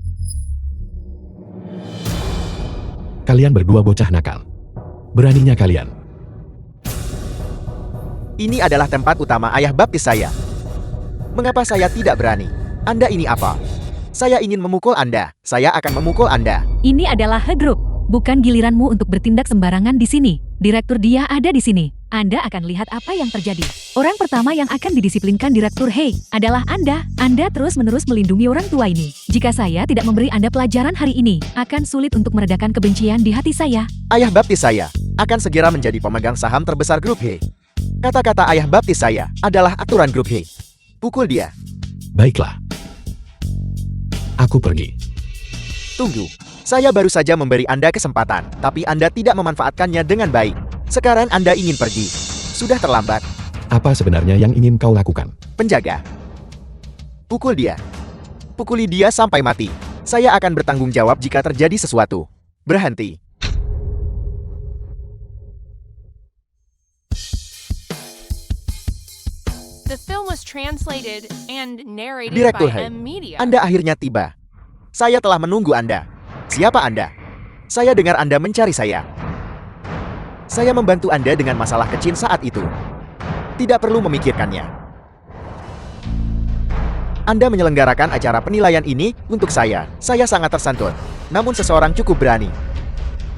Kalian berdua bocah nakal. Beraninya kalian. Ini adalah tempat utama ayah baptis saya. Mengapa saya tidak berani? Anda ini apa? Saya ingin memukul Anda. Saya akan memukul Anda. Ini adalah He Group. Bukan giliranmu untuk bertindak sembarangan di sini. Direktur dia ada di sini. Anda akan lihat apa yang terjadi. Orang pertama yang akan didisiplinkan Direktur Hei adalah Anda. Anda terus-menerus melindungi orang tua ini. Jika saya tidak memberi Anda pelajaran hari ini, akan sulit untuk meredakan kebencian di hati saya. Ayah baptis saya akan segera menjadi pemegang saham terbesar grup Hei. Kata-kata ayah baptis saya adalah aturan grup Hei. Pukul dia. Baiklah. Aku pergi. Tunggu. Saya baru saja memberi Anda kesempatan, tapi Anda tidak memanfaatkannya dengan baik. Sekarang Anda ingin pergi. Sudah terlambat. Apa sebenarnya yang ingin kau lakukan? Penjaga. Pukul dia. Pukuli dia sampai mati. Saya akan bertanggung jawab jika terjadi sesuatu. Berhenti. The film was translated and narrated Direktur by Hei, M Media. Anda akhirnya tiba. Saya telah menunggu Anda. Siapa Anda? Saya dengar Anda mencari saya. Saya membantu Anda dengan masalah kecil saat itu. Tidak perlu memikirkannya. Anda menyelenggarakan acara penilaian ini untuk saya. Saya sangat tersantur. Namun seseorang cukup berani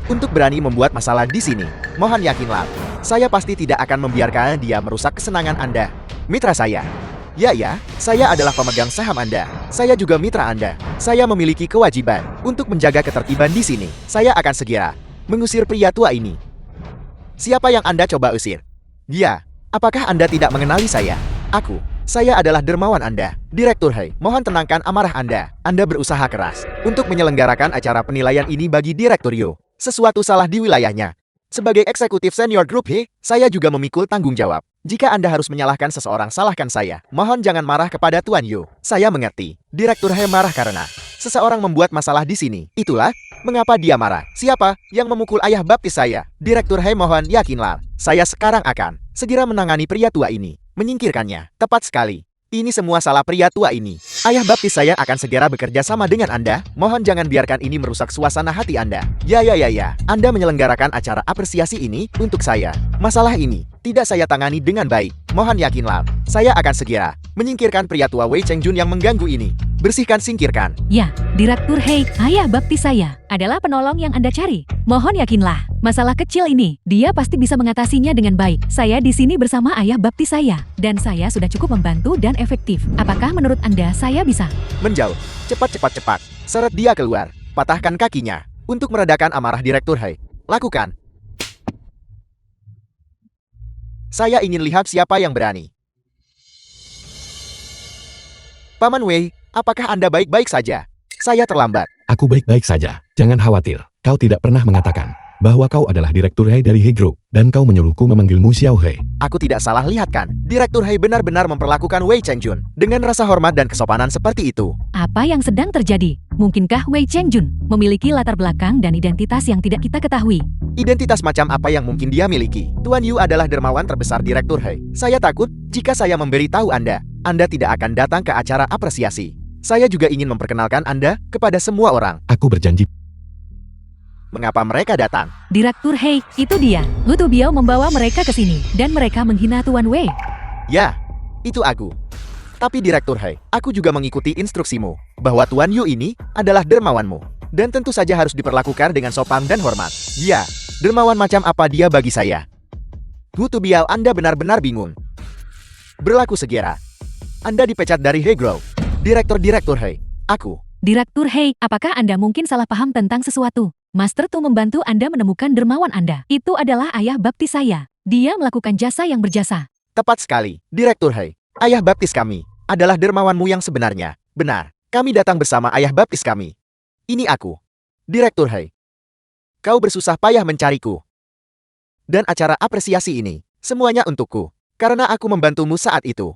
untuk berani membuat masalah di sini. Mohon yakinlah, saya pasti tidak akan membiarkan dia merusak kesenangan Anda. Mitra saya. Ya, saya adalah pemegang saham Anda. Saya juga mitra Anda. Saya memiliki kewajiban untuk menjaga ketertiban di sini. Saya akan segera mengusir pria tua ini. Siapa yang Anda coba usir? Dia. Apakah Anda tidak mengenali saya? Saya adalah dermawan Anda. Direktur Hei, mohon tenangkan amarah Anda. Anda berusaha keras untuk menyelenggarakan acara penilaian ini bagi Direktur Yu. Sesuatu salah di wilayahnya. Sebagai eksekutif senior grup Hei, saya juga memikul tanggung jawab. Jika Anda harus menyalahkan seseorang, salahkan saya. Mohon jangan marah kepada Tuan Yu. Saya mengerti. Direktur Hei marah karena seseorang membuat masalah di sini. Itulah mengapa dia marah. Siapa yang memukul ayah baptis saya? Direktur Hei, mohon yakinlah. Saya sekarang akan segera menangani pria tua ini. Menyingkirkannya. Tepat sekali. Ini semua salah pria tua ini. Ayah baptis saya akan segera bekerja sama dengan Anda. Mohon jangan biarkan ini merusak suasana hati Anda. Ya. Anda menyelenggarakan acara apresiasi ini untuk saya. Masalah ini tidak saya tangani dengan baik. Mohon yakinlah, saya akan segera menyingkirkan pria tua Wei Chengjun yang mengganggu ini. Bersihkan, singkirkan. Ya, Direktur Hei, ayah baptis saya adalah penolong yang Anda cari. Mohon yakinlah. Masalah kecil ini, dia pasti bisa mengatasinya dengan baik. Saya di sini bersama ayah baptis saya, dan saya sudah cukup membantu dan efektif. Apakah menurut Anda saya bisa? Menjauh. Cepat. Seret dia keluar. Patahkan kakinya. Untuk meredakan amarah Direktur Hei. Lakukan. Saya ingin lihat siapa yang berani. Paman Wei, apakah Anda baik-baik saja? Saya terlambat. Aku baik-baik saja. Jangan khawatir. Kau tidak pernah mengatakan bahwa kau adalah Direktur Hei dari Hei Group, dan kau menyuruhku memanggilmu Xiao Hei. Aku tidak salah lihat kan? Direktur Hei benar-benar memperlakukan Wei Chengjun dengan rasa hormat dan kesopanan seperti itu. Apa yang sedang terjadi? Mungkinkah Wei Chengjun memiliki latar belakang dan identitas yang tidak kita ketahui? Identitas macam apa yang mungkin dia miliki? Tuan Yu adalah dermawan terbesar Direktur Hei. Saya takut jika saya memberitahu Anda tidak akan datang ke acara apresiasi. Saya juga ingin memperkenalkan Anda kepada semua orang. Aku berjanji. Mengapa mereka datang? Direktur Hei, itu dia. Hu Tubiao membawa mereka ke sini, dan mereka menghina Tuan Wei. Ya, itu aku. Tapi Direktur Hei, aku juga mengikuti instruksimu bahwa Tuan Yu ini adalah dermawanmu. Dan tentu saja harus diperlakukan dengan sopan dan hormat. Ya, dermawan macam apa dia bagi saya? Hu Tubiao, Anda benar-benar bingung. Berlaku segera. Anda dipecat dari Hei Group. Direktur Hei, aku. Direktur Hei, apakah Anda mungkin salah paham tentang sesuatu? Master Tu membantu Anda menemukan dermawan Anda. Itu adalah ayah baptis saya. Dia melakukan jasa yang berjasa. Tepat sekali, Direktur Hei. Ayah baptis kami adalah dermawanmu yang sebenarnya. Benar, kami datang bersama ayah baptis kami. Ini aku, Direktur Hei. Kau bersusah payah mencariku. Dan acara apresiasi ini, semuanya untukku. Karena aku membantumu saat itu.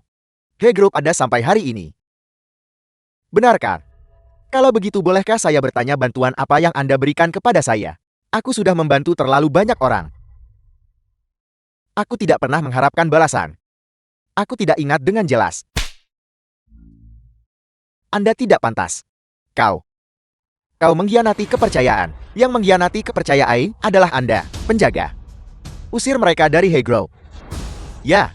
Hei Group ada sampai hari ini. Benarkah? Kalau begitu bolehkah saya bertanya bantuan apa yang Anda berikan kepada saya? Aku sudah membantu terlalu banyak orang. Aku tidak pernah mengharapkan balasan. Aku tidak ingat dengan jelas. Anda tidak pantas. Kau mengkhianati kepercayaan. Yang mengkhianati kepercayaan adalah Anda, penjaga. Usir mereka dari Hei Group. Ya.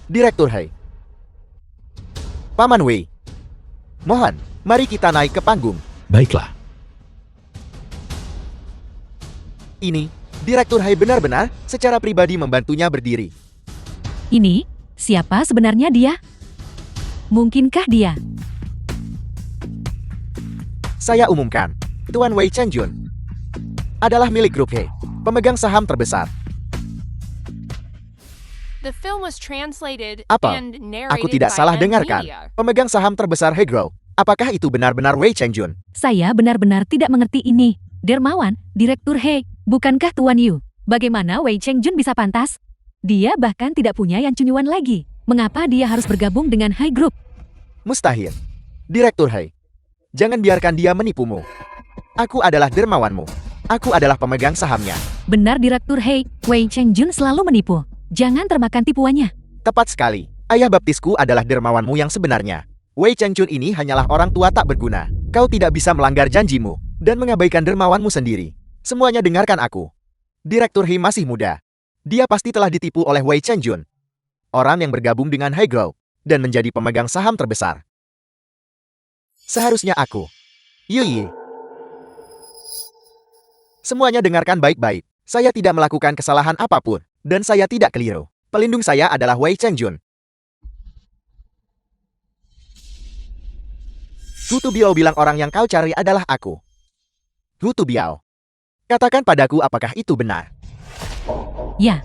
Direktur Hei. Paman Wei. Mohon, mari kita naik ke panggung. Baiklah. Ini, Direktur Hei benar-benar secara pribadi membantunya berdiri. Ini, siapa sebenarnya dia? Mungkinkah dia? Saya umumkan, Tuan Wei Chengjun adalah milik grup Hei, pemegang saham terbesar. The film was translated Apa? and narrated Aku tidak by salah NVIDIA. dengarkan. Pemegang saham terbesar Hei Group. Apakah itu benar-benar Wei Chengjun? Saya benar-benar tidak mengerti ini. Dermawan, Direktur Hei, bukankah Tuan Yu? Bagaimana Wei Chengjun bisa pantas? Dia bahkan tidak punya Yan Chunyuan lagi. Mengapa dia harus bergabung dengan Hei Group? Mustahil. Direktur Hei, jangan biarkan dia menipumu. Aku adalah dermawanmu. Aku adalah pemegang sahamnya. Benar Direktur Hei, Wei Chengjun selalu menipu. Jangan termakan tipuannya. Tepat sekali. Ayah baptisku adalah dermawanmu yang sebenarnya. Wei Chengjun ini hanyalah orang tua tak berguna. Kau tidak bisa melanggar janjimu dan mengabaikan dermawanmu sendiri. Semuanya dengarkan aku. Direktur Hei masih muda. Dia pasti telah ditipu oleh Wei Chengjun, orang yang bergabung dengan Hei Group dan menjadi pemegang saham terbesar. Seharusnya aku, Yu Yi. Semuanya dengarkan baik-baik. Saya tidak melakukan kesalahan apapun, dan saya tidak keliru. Pelindung saya adalah Wei Chengjun. Hu Tubiao bilang orang yang kau cari adalah aku. Hu Tubiao, katakan padaku apakah itu benar? Ya,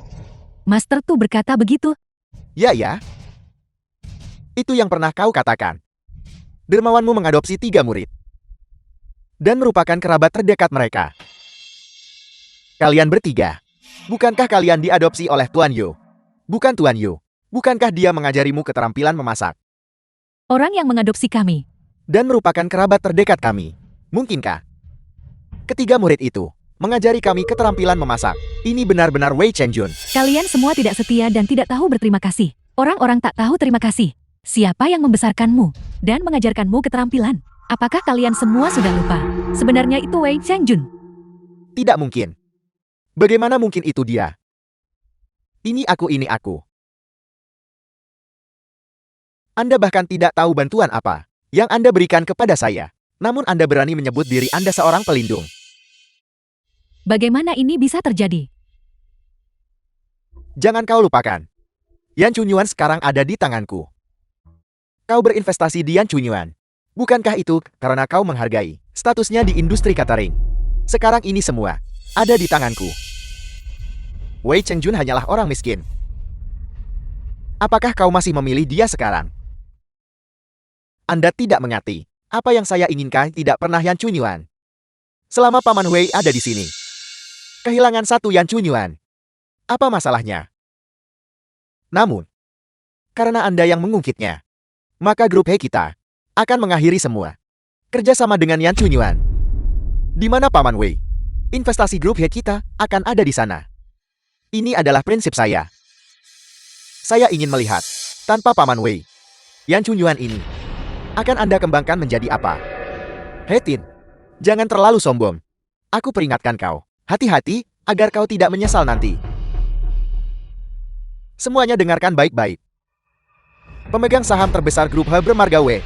Master Tu berkata begitu. Ya. Itu yang pernah kau katakan. Dermawanmu mengadopsi 3 murid. Dan merupakan kerabat terdekat mereka. Kalian bertiga. Bukankah kalian diadopsi oleh Tuan Yu? Bukan Tuan Yu. Bukankah dia mengajarimu keterampilan memasak? Orang yang mengadopsi kami. Dan merupakan kerabat terdekat kami. Mungkinkah ketiga murid itu mengajari kami keterampilan memasak? Ini benar-benar Wei Chengjun. Kalian semua tidak setia dan tidak tahu berterima kasih. Orang-orang tak tahu terima kasih. Siapa yang membesarkanmu dan mengajarkanmu keterampilan? Apakah kalian semua sudah lupa? Sebenarnya itu Wei Chengjun. Tidak mungkin. Bagaimana mungkin itu dia? Ini aku. Anda bahkan tidak tahu bantuan apa yang Anda berikan kepada saya. Namun Anda berani menyebut diri Anda seorang pelindung. Bagaimana ini bisa terjadi? Jangan kau lupakan. Yan Chunyuan sekarang ada di tanganku. Kau berinvestasi di Yan Chunyuan. Bukankah itu karena kau menghargai statusnya di industri catering? Sekarang ini semua ada di tanganku. Wei Chengjun hanyalah orang miskin. Apakah kau masih memilih dia sekarang? Anda tidak mengerti. Apa yang saya inginkan tidak pernah Yan Chunyuan. Selama Paman Wei ada di sini. Kehilangan satu Yan Chunyuan. Apa masalahnya? Namun, karena Anda yang mengungkitnya, maka grup He kita akan mengakhiri semua kerjasama dengan Yan Chunyuan. Di mana Paman Wei? Investasi grup He kita akan ada di sana. Ini adalah prinsip saya. Saya ingin melihat, tanpa Paman Wei, Yan Chunyuan ini akan Anda kembangkan menjadi apa? He Tin, jangan terlalu sombong. Aku peringatkan kau, hati-hati agar kau tidak menyesal nanti. Semuanya dengarkan baik-baik. Pemegang saham terbesar grup He bermarga Wei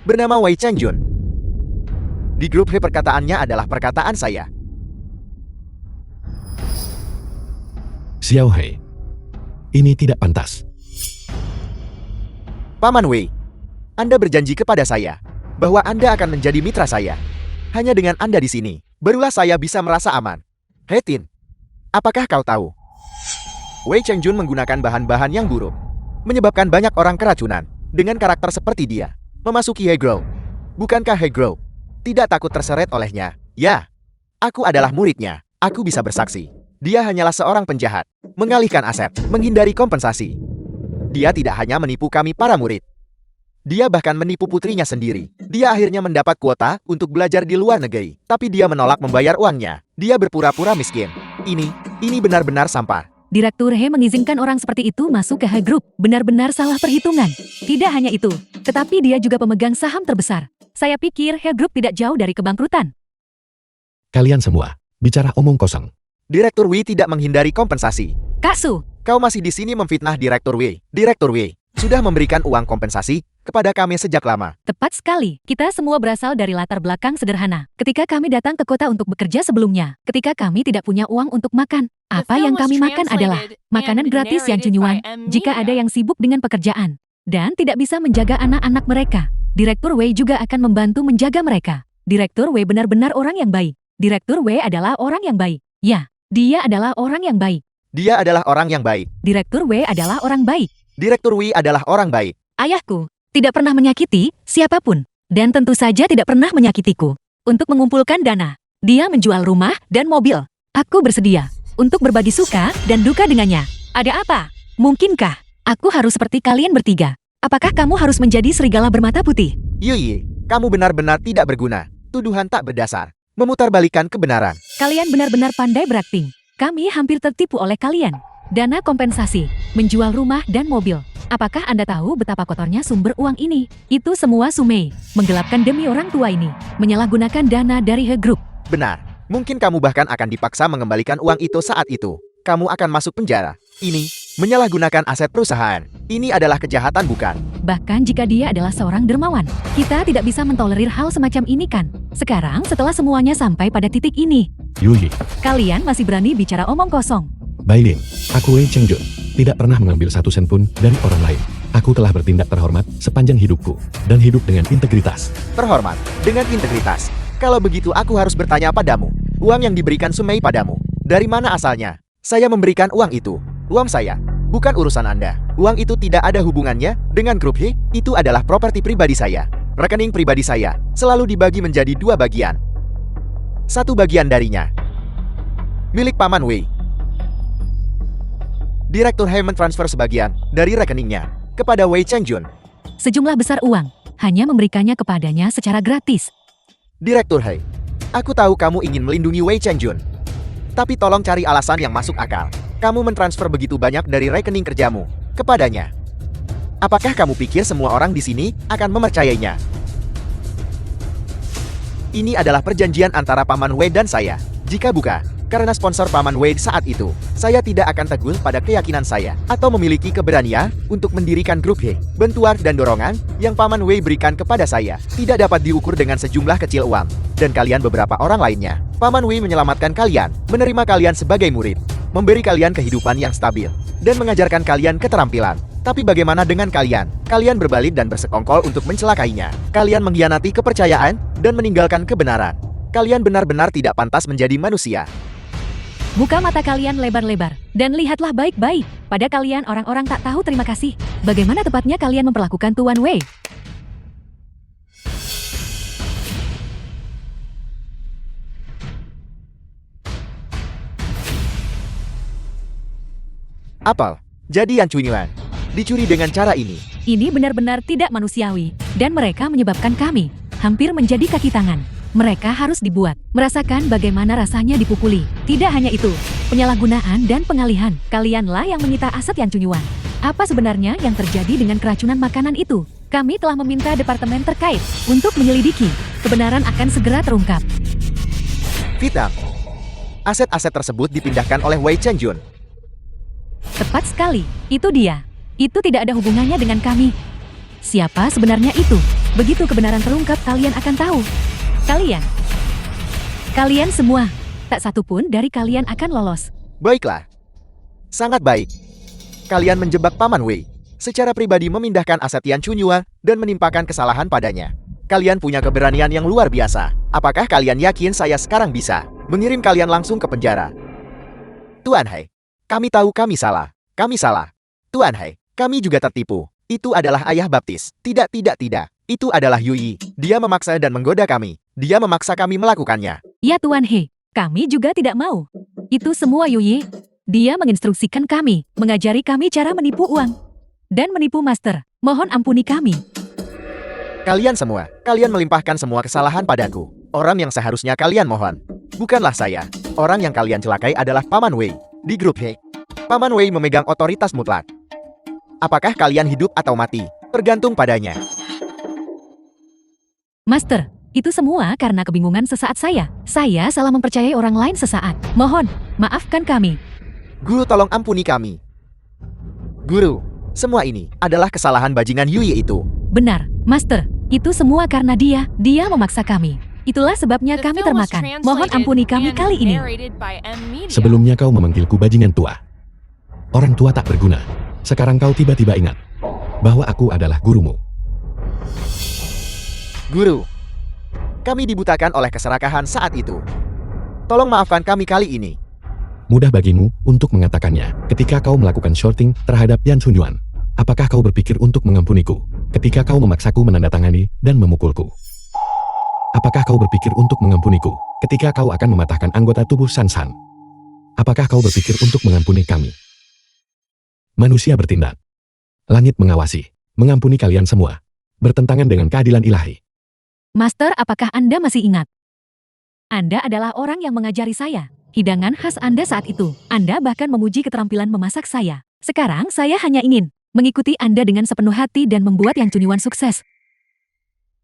bernama Wei Chengjun. Di grup He perkataannya adalah perkataan saya. Xiao Hei. Ini tidak pantas. Paman Wei, Anda berjanji kepada saya bahwa Anda akan menjadi mitra saya. Hanya dengan Anda di sini, barulah saya bisa merasa aman. He Tin, apakah kau tahu? Wei Chengjun menggunakan bahan-bahan yang buruk, menyebabkan banyak orang keracunan dengan karakter seperti dia memasuki He Group. Bukankah He Group tidak takut terseret olehnya? Ya, aku adalah muridnya. Aku bisa bersaksi. Dia hanyalah seorang penjahat, mengalihkan aset, menghindari kompensasi. Dia tidak hanya menipu kami para murid. Dia bahkan menipu putrinya sendiri. Dia akhirnya mendapat kuota untuk belajar di luar negeri, tapi dia menolak membayar uangnya. Dia berpura-pura miskin. Ini benar-benar sampah. Direktur He mengizinkan orang seperti itu masuk ke He Group. Benar-benar salah perhitungan. Tidak hanya itu, tetapi dia juga pemegang saham terbesar. Saya pikir He Group tidak jauh dari kebangkrutan. Kalian semua bicara omong kosong. Direktur Wei tidak menghindari kompensasi. Kak Su, Kau masih di sini memfitnah Direktur Wei. Direktur Wei sudah memberikan uang kompensasi kepada kami sejak lama. tepat sekali. Kita semua berasal dari latar belakang sederhana. Ketika kami datang ke kota untuk bekerja sebelumnya, ketika kami tidak punya uang untuk makan, apa yang kami makan adalah makanan gratis yang cunyuan jika ada yang sibuk dengan pekerjaan dan tidak bisa menjaga anak-anak mereka. Direktur Wei juga akan membantu menjaga mereka. Direktur Wei benar-benar orang yang baik. Direktur Wei adalah orang yang baik. Ya, dia adalah orang yang baik. Dia adalah orang yang baik. Direktur Wei adalah orang baik. Direktur Wei adalah orang baik. Ayahku tidak pernah menyakiti siapapun dan tentu saja tidak pernah menyakitiku. Untuk mengumpulkan dana, dia menjual rumah dan mobil. Aku bersedia untuk berbagi suka dan duka dengannya. Ada apa? Mungkinkah aku harus seperti kalian bertiga? Apakah kamu harus menjadi serigala bermata putih? Yui, kamu benar-benar tidak berguna. Tuduhan tak berdasar. Memutarbalikan kebenaran. Kalian benar-benar pandai berakting. Kami hampir tertipu oleh kalian. Dana kompensasi, menjual rumah dan mobil. Apakah Anda tahu betapa kotornya sumber uang ini? Itu semua Sumei, menggelapkan demi orang tua ini, menyalahgunakan dana dari He Group. Benar. Mungkin kamu bahkan akan dipaksa mengembalikan uang itu saat itu. Kamu akan masuk penjara. Ini menyalahgunakan aset perusahaan. Ini adalah kejahatan bukan? Bahkan jika dia adalah seorang dermawan, kita tidak bisa mentolerir hal semacam ini kan? Sekarang setelah semuanya sampai pada titik ini, Yui, kalian masih berani bicara omong kosong. Bailin, aku Wei Chengjun. Tidak pernah mengambil satu sen pun dari orang lain. Aku telah bertindak terhormat sepanjang hidupku dan hidup dengan integritas. Terhormat. Dengan integritas. Kalau begitu aku harus bertanya padamu. Uang yang diberikan Sumei padamu, dari mana asalnya? Saya memberikan uang itu. Uang saya. Bukan urusan Anda. Uang itu tidak ada hubungannya dengan grup He. Itu adalah properti pribadi saya. Rekening pribadi saya selalu dibagi menjadi dua bagian. Satu bagian darinya milik Paman Wei. Direktur He mentransfer sebagian dari rekeningnya kepada Wei Chengjun. Sejumlah besar uang, hanya memberikannya kepadanya secara gratis. Direktur He, aku tahu kamu ingin melindungi Wei Chengjun. Tapi tolong cari alasan yang masuk akal. Kamu mentransfer begitu banyak dari rekening kerjamu kepadanya. Apakah kamu pikir semua orang di sini akan mempercayainya? Ini adalah perjanjian antara Paman Wei dan saya. Jika bukan, Karena sponsor Paman Wei saat itu, saya tidak akan teguh pada keyakinan saya atau memiliki keberanian untuk mendirikan grup He. Bantuan dan dorongan yang Paman Wei berikan kepada saya tidak dapat diukur dengan sejumlah kecil uang. Dan kalian beberapa orang lainnya. Paman Wei menyelamatkan kalian, menerima kalian sebagai murid, memberi kalian kehidupan yang stabil, dan mengajarkan kalian keterampilan. Tapi bagaimana dengan kalian? Kalian berbalik dan bersekongkol untuk mencelakainya. Kalian mengkhianati kepercayaan dan meninggalkan kebenaran. Kalian benar-benar tidak pantas menjadi manusia. Buka mata kalian lebar-lebar, dan lihatlah baik-baik. Pada kalian orang-orang tak tahu terima kasih. Bagaimana tepatnya kalian memperlakukan Tuan Wei? Apel, jadi Yan Chunyuan dicuri dengan cara ini. Ini benar-benar tidak manusiawi, dan mereka menyebabkan kami hampir menjadi kaki tangan. Mereka harus dibuat merasakan bagaimana rasanya dipukuli. Tidak hanya itu, penyalahgunaan dan pengalihan. Kalianlah yang menyita aset Yan Chunyuan. Apa sebenarnya yang terjadi dengan keracunan makanan itu? Kami telah meminta departemen terkait untuk menyelidiki. Kebenaran akan segera terungkap. Vita, aset-aset tersebut dipindahkan oleh Wei Chengjun. Tepat sekali, itu dia. Itu tidak ada hubungannya dengan kami. Siapa sebenarnya itu? Begitu kebenaran terungkap, kalian akan tahu. Kalian semua, tak satu pun dari kalian akan lolos. Baiklah. Sangat baik. Kalian menjebak Paman Wei. Secara pribadi memindahkan aset Yan Chunyuan dan menimpakan kesalahan padanya. Kalian punya keberanian yang luar biasa. Apakah kalian yakin saya sekarang bisa mengirim kalian langsung ke penjara? Tuan Hai, kami tahu kami salah. Kami salah. Tuan Hai, kami juga tertipu. Itu adalah ayah baptis. Tidak. Itu adalah Yui. Dia memaksa dan menggoda kami. Dia memaksa kami melakukannya. Ya Tuan He, kami juga tidak mau. Itu semua Yui. Dia menginstruksikan kami, mengajari kami cara menipu uang. Dan menipu master. Mohon ampuni kami. Kalian semua, kalian melimpahkan semua kesalahan padaku. Orang yang seharusnya kalian mohon. Bukanlah saya. Orang yang kalian celakai adalah Paman Wei. Di grup He, Paman Wei memegang otoritas mutlak. Apakah kalian hidup atau mati? Tergantung padanya. Master, itu semua karena kebingungan sesaat saya. Saya salah mempercayai orang lain sesaat. Mohon, maafkan kami. Guru, tolong ampuni kami. Guru, semua ini adalah kesalahan bajingan Yui itu. Benar, Master. Itu semua karena dia memaksa kami. Itulah sebabnya The kami film was termakan. Mohon translated ampuni kami and kali ini. narrated by M. Media. Sebelumnya kau memanggilku bajingan tua. Orang tua tak berguna. Sekarang kau tiba-tiba ingat bahwa aku adalah gurumu. Guru, kami dibutakan oleh keserakahan saat itu. Tolong maafkan kami kali ini. Mudah bagimu untuk mengatakannya ketika kau melakukan shorting terhadap Yan Chunyuan. Apakah kau berpikir untuk mengampuniku ketika kau memaksaku menandatangani dan memukulku? Apakah kau berpikir untuk mengampuniku ketika kau akan mematahkan anggota tubuh Sansan? Apakah kau berpikir untuk mengampuni kami? Manusia bertindak. Langit mengawasi, mengampuni kalian semua. Bertentangan dengan keadilan ilahi. Master, apakah Anda masih ingat? Anda adalah orang yang mengajari saya. Hidangan khas Anda saat itu. Anda bahkan memuji keterampilan memasak saya. Sekarang saya hanya ingin mengikuti Anda dengan sepenuh hati dan membuat Yan Chunyuan sukses.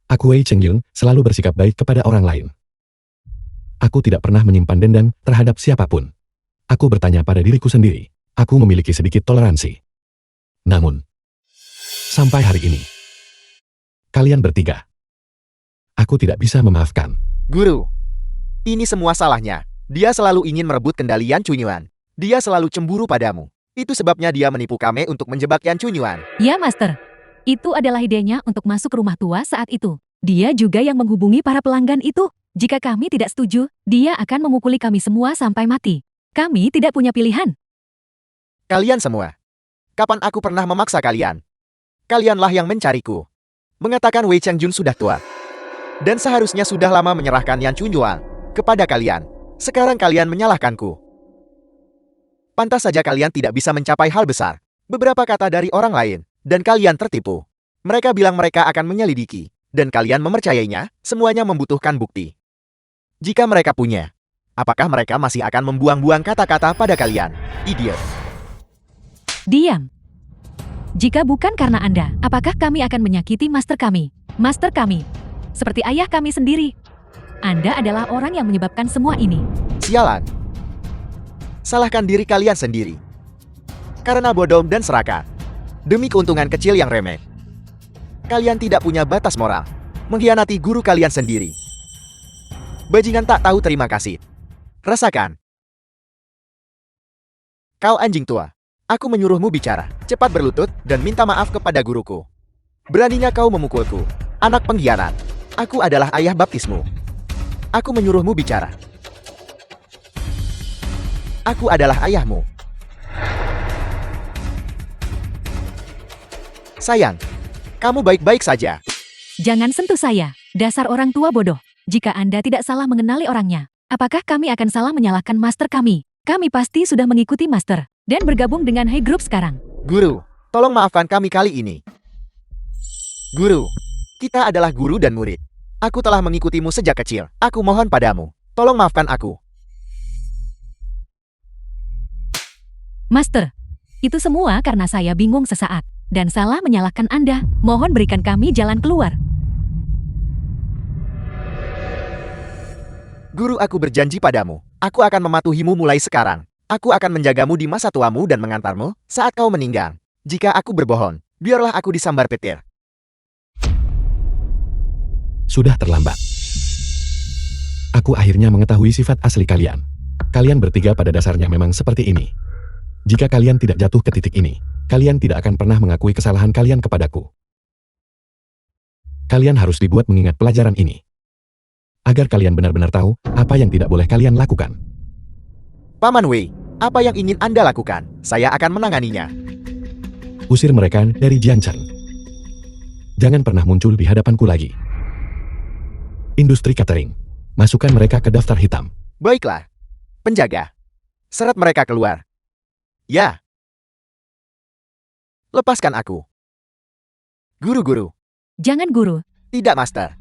Aku Wei Chengjun selalu bersikap baik kepada orang lain. Aku tidak pernah menyimpan dendam terhadap siapapun. Aku bertanya pada diriku sendiri. Aku memiliki sedikit toleransi. Namun, sampai hari ini, kalian bertiga, aku tidak bisa memaafkan. Guru, ini semua salahnya. Dia selalu ingin merebut kendali Yan Chunyuan. Dia selalu cemburu padamu. Itu sebabnya dia menipu kami untuk menjebak Yan Chunyuan. Ya, Master. Itu adalah idenya untuk masuk ke rumah tua saat itu. Dia juga yang menghubungi para pelanggan itu. Jika kami tidak setuju, dia akan memukuli kami semua sampai mati. Kami tidak punya pilihan. Kalian semua, kapan aku pernah memaksa kalian? Kalianlah yang mencariku. Mengatakan Wei Chengjun sudah tua. Dan seharusnya sudah lama menyerahkan Yan Chunyuan kepada kalian. Sekarang kalian menyalahkanku. Pantas saja kalian tidak bisa mencapai hal besar. Beberapa kata dari orang lain, dan kalian tertipu. Mereka bilang mereka akan menyelidiki, dan kalian mempercayainya. Semuanya membutuhkan bukti. Jika mereka punya, apakah mereka masih akan membuang-buang kata-kata pada kalian? Idiot. Diam. Jika bukan karena Anda, apakah kami akan menyakiti master kami? Master kami, seperti ayah kami sendiri. Anda adalah orang yang menyebabkan semua ini. Sialan. Salahkan diri kalian sendiri. Karena bodoh dan serakah. Demi keuntungan kecil yang remeh. Kalian tidak punya batas moral. Mengkhianati guru kalian sendiri. Bajingan tak tahu terima kasih. Rasakan. Kau anjing tua. Aku menyuruhmu bicara. Cepat berlutut dan minta maaf kepada guruku. Beraninya kau memukulku. Anak pengkhianat. Aku adalah ayah baptismu. Aku menyuruhmu bicara. Aku adalah ayahmu. Sayang, kamu baik-baik saja. Jangan sentuh saya, dasar orang tua bodoh. Jika Anda tidak salah mengenali orangnya, apakah kami akan salah menyalahkan master kami? Kami pasti sudah mengikuti master dan bergabung dengan High Group sekarang. Guru, tolong maafkan kami kali ini. Guru, kita adalah guru dan murid. Aku telah mengikutimu sejak kecil. Aku mohon padamu, tolong maafkan aku. Master, itu semua karena saya bingung sesaat dan salah menyalahkan Anda. Mohon berikan kami jalan keluar. Guru, aku berjanji padamu, aku akan mematuhimu mulai sekarang. Aku akan menjagamu di masa tuamu dan mengantarmu saat kau meninggal. Jika aku berbohong, biarlah aku disambar petir. Sudah terlambat. Aku akhirnya mengetahui sifat asli kalian. Kalian bertiga pada dasarnya memang seperti ini. Jika kalian tidak jatuh ke titik ini, kalian tidak akan pernah mengakui kesalahan kalian kepadaku. Kalian harus dibuat mengingat pelajaran ini. Agar kalian benar-benar tahu apa yang tidak boleh kalian lakukan. Paman Wei, apa yang ingin Anda lakukan? Saya akan menanganinya. Usir mereka dari Jiangcheng. Jangan pernah muncul di hadapanku lagi. Industri catering. Masukkan mereka ke daftar hitam. Baiklah. Penjaga. Seret mereka keluar. Ya. Lepaskan aku. Guru-guru. Jangan guru. Tidak, Master.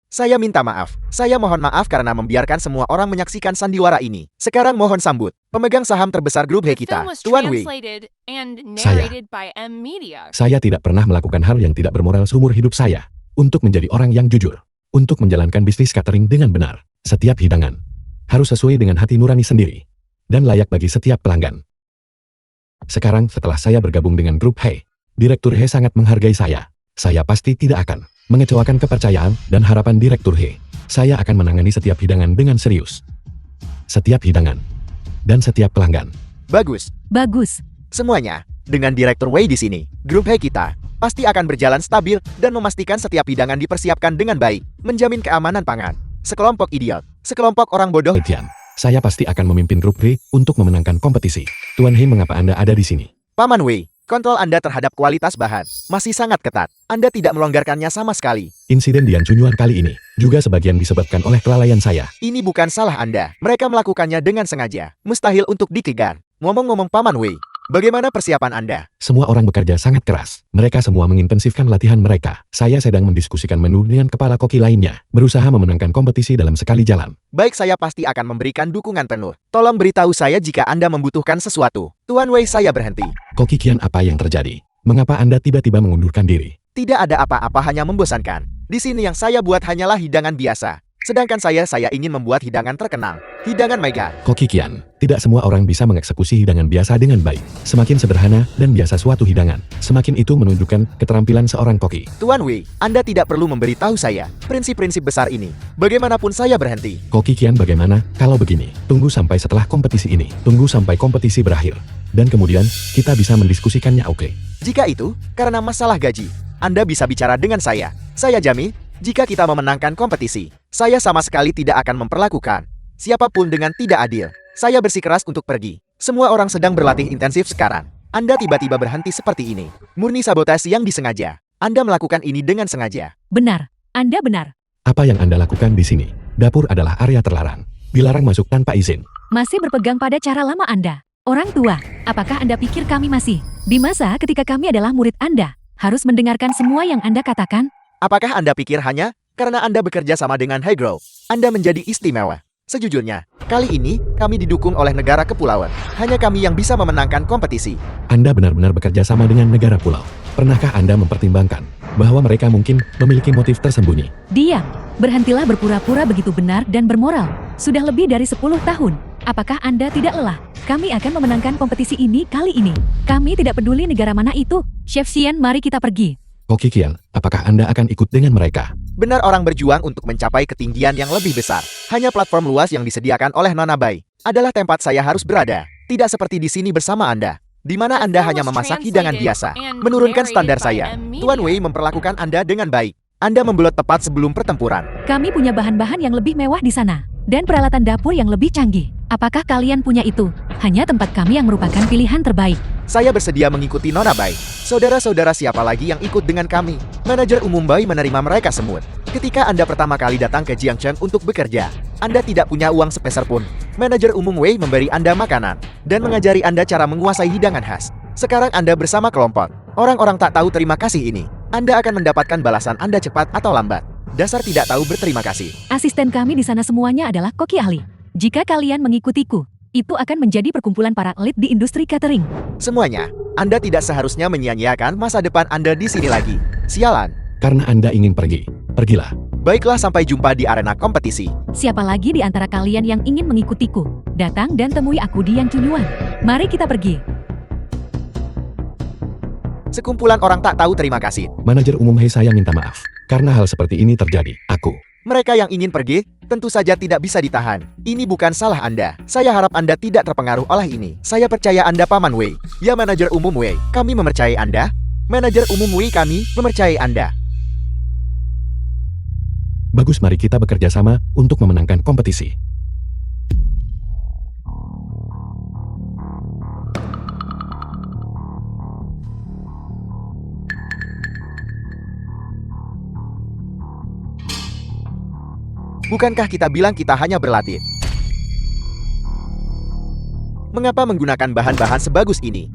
Saya minta maaf. Saya mohon maaf karena membiarkan semua orang menyaksikan sandiwara ini. Sekarang mohon sambut pemegang saham terbesar grup He kita, Film was Tuan Wei. translated and narrated by M Media. Saya tidak pernah melakukan hal yang tidak bermoral seumur hidup saya. Untuk menjadi orang yang jujur. Untuk menjalankan bisnis catering dengan benar. Setiap hidangan harus sesuai dengan hati nurani sendiri. Dan layak bagi setiap pelanggan. Sekarang setelah saya bergabung dengan grup He, Direktur He sangat menghargai saya. Saya pasti tidak akan mengecewakan kepercayaan dan harapan Direktur He. Saya akan menangani setiap hidangan dengan serius. Setiap hidangan. Dan setiap pelanggan. Bagus. Bagus. Semuanya. Dengan Direktur Wei di sini, grup He kita pasti akan berjalan stabil dan memastikan setiap hidangan dipersiapkan dengan baik, menjamin keamanan pangan. Sekelompok idiot, sekelompok orang bodoh. Tian, saya pasti akan memimpin grup He untuk memenangkan kompetisi. Tuan He, mengapa Anda ada di sini? Paman Wei, kontrol Anda terhadap kualitas bahan masih sangat ketat. Anda tidak melonggarkannya sama sekali. Insiden Dian Chunyuan kali ini juga sebagian disebabkan oleh kelalaian saya. Ini bukan salah Anda. Mereka melakukannya dengan sengaja. Mustahil untuk dikejar. Ngomong-ngomong Paman Wei, bagaimana persiapan Anda? Semua orang bekerja sangat keras. Mereka semua mengintensifkan latihan mereka. Saya sedang mendiskusikan menu dengan kepala koki lainnya, berusaha memenangkan kompetisi dalam sekali jalan. Baik, saya pasti akan memberikan dukungan penuh. Tolong beritahu saya jika Anda membutuhkan sesuatu. Tuan Wei, saya berhenti. Koki Kian, apa yang terjadi? Mengapa Anda tiba-tiba mengundurkan diri? Tidak ada apa-apa, hanya membosankan. Di sini yang saya buat hanyalah hidangan biasa. Sedangkan saya ingin membuat hidangan terkenal. Hidangan mega. Koki Kian, tidak semua orang bisa mengeksekusi hidangan biasa dengan baik. Semakin sederhana dan biasa suatu hidangan, semakin itu menunjukkan keterampilan seorang koki. Tuan Wei, Anda tidak perlu memberitahu saya prinsip-prinsip besar ini. Bagaimanapun saya berhenti. Koki Kian, bagaimana kalau begini? Tunggu sampai setelah kompetisi ini. Tunggu sampai kompetisi berakhir. Dan kemudian, kita bisa mendiskusikannya, oke? Jika itu, karena masalah gaji, Anda bisa bicara dengan saya. Saya jamin, jika kita memenangkan kompetisi, saya sama sekali tidak akan memperlakukan siapapun dengan tidak adil. Saya bersikeras untuk pergi. Semua orang sedang berlatih intensif sekarang. Anda tiba-tiba berhenti seperti ini. Murni sabotase yang disengaja. Anda melakukan ini dengan sengaja. Benar. Anda benar. Apa yang Anda lakukan di sini? Dapur adalah area terlarang. Dilarang masuk tanpa izin. Masih berpegang pada cara lama Anda. Orang tua, apakah Anda pikir kami masih di masa ketika kami adalah murid Anda? Harus mendengarkan semua yang Anda katakan? Apakah Anda pikir hanya karena Anda bekerja sama dengan Hegro, Anda menjadi istimewa? Sejujurnya, kali ini kami didukung oleh negara kepulauan. Hanya kami yang bisa memenangkan kompetisi. Anda benar-benar bekerja sama dengan negara pulau. Pernahkah Anda mempertimbangkan bahwa mereka mungkin memiliki motif tersembunyi? Diam. Berhentilah berpura-pura begitu benar dan bermoral. Sudah lebih dari 10 tahun. Apakah Anda tidak lelah? Kami akan memenangkan kompetisi ini kali ini. Kami tidak peduli negara mana itu. Chef Xian, mari kita pergi. Koki Qian, apakah Anda akan ikut dengan mereka? Benar, orang berjuang untuk mencapai ketinggian yang lebih besar. Hanya platform luas yang disediakan oleh Nona Bai adalah tempat saya harus berada. Tidak seperti di sini bersama Anda, di mana Anda hanya memasak hidangan biasa, menurunkan standar saya. Tuan Wei memperlakukan Anda dengan baik. Anda membelot tepat sebelum pertempuran. Kami punya bahan-bahan yang lebih mewah di sana. Dan peralatan dapur yang lebih canggih. Apakah kalian punya itu? Hanya tempat kami yang merupakan pilihan terbaik. Saya bersedia mengikuti Nona Bai. Saudara-saudara siapa lagi yang ikut dengan kami? Manajer umum Bai menerima mereka semua. Ketika Anda pertama kali datang ke Jiangcheng untuk bekerja, Anda tidak punya uang sepeser pun. Manajer umum Wei memberi Anda makanan dan mengajari Anda cara menguasai hidangan khas. Sekarang Anda bersama kelompok orang-orang tak tahu terima kasih ini. Anda akan mendapatkan balasan Anda cepat atau lambat. Dasar tidak tahu berterima kasih. Asisten kami di sana semuanya adalah koki ahli. Jika kalian mengikutiku, itu akan menjadi perkumpulan para elit di industri catering. Semuanya, Anda tidak seharusnya menyia-nyiakan masa depan Anda di sini lagi. Sialan. Karena Anda ingin pergi, pergilah. Baiklah, sampai jumpa di arena kompetisi. Siapa lagi di antara kalian yang ingin mengikutiku? Datang dan temui aku di Yang Cunyuan. Mari kita pergi. Sekumpulan orang tak tahu terima kasih. Manajer umum Hei, saya minta maaf. Karena hal seperti ini terjadi, aku. Mereka yang ingin pergi, tentu saja tidak bisa ditahan. Ini bukan salah Anda. Saya harap Anda tidak terpengaruh oleh ini. Saya percaya Anda, Paman Wei. Ya, Manajer Umum Wei, kami mempercayai Anda. Manajer Umum Wei, kami mempercayai Anda. Bagus, mari kita bekerja sama untuk memenangkan kompetisi. Bukankah kita bilang kita hanya berlatih? Mengapa menggunakan bahan-bahan sebagus ini?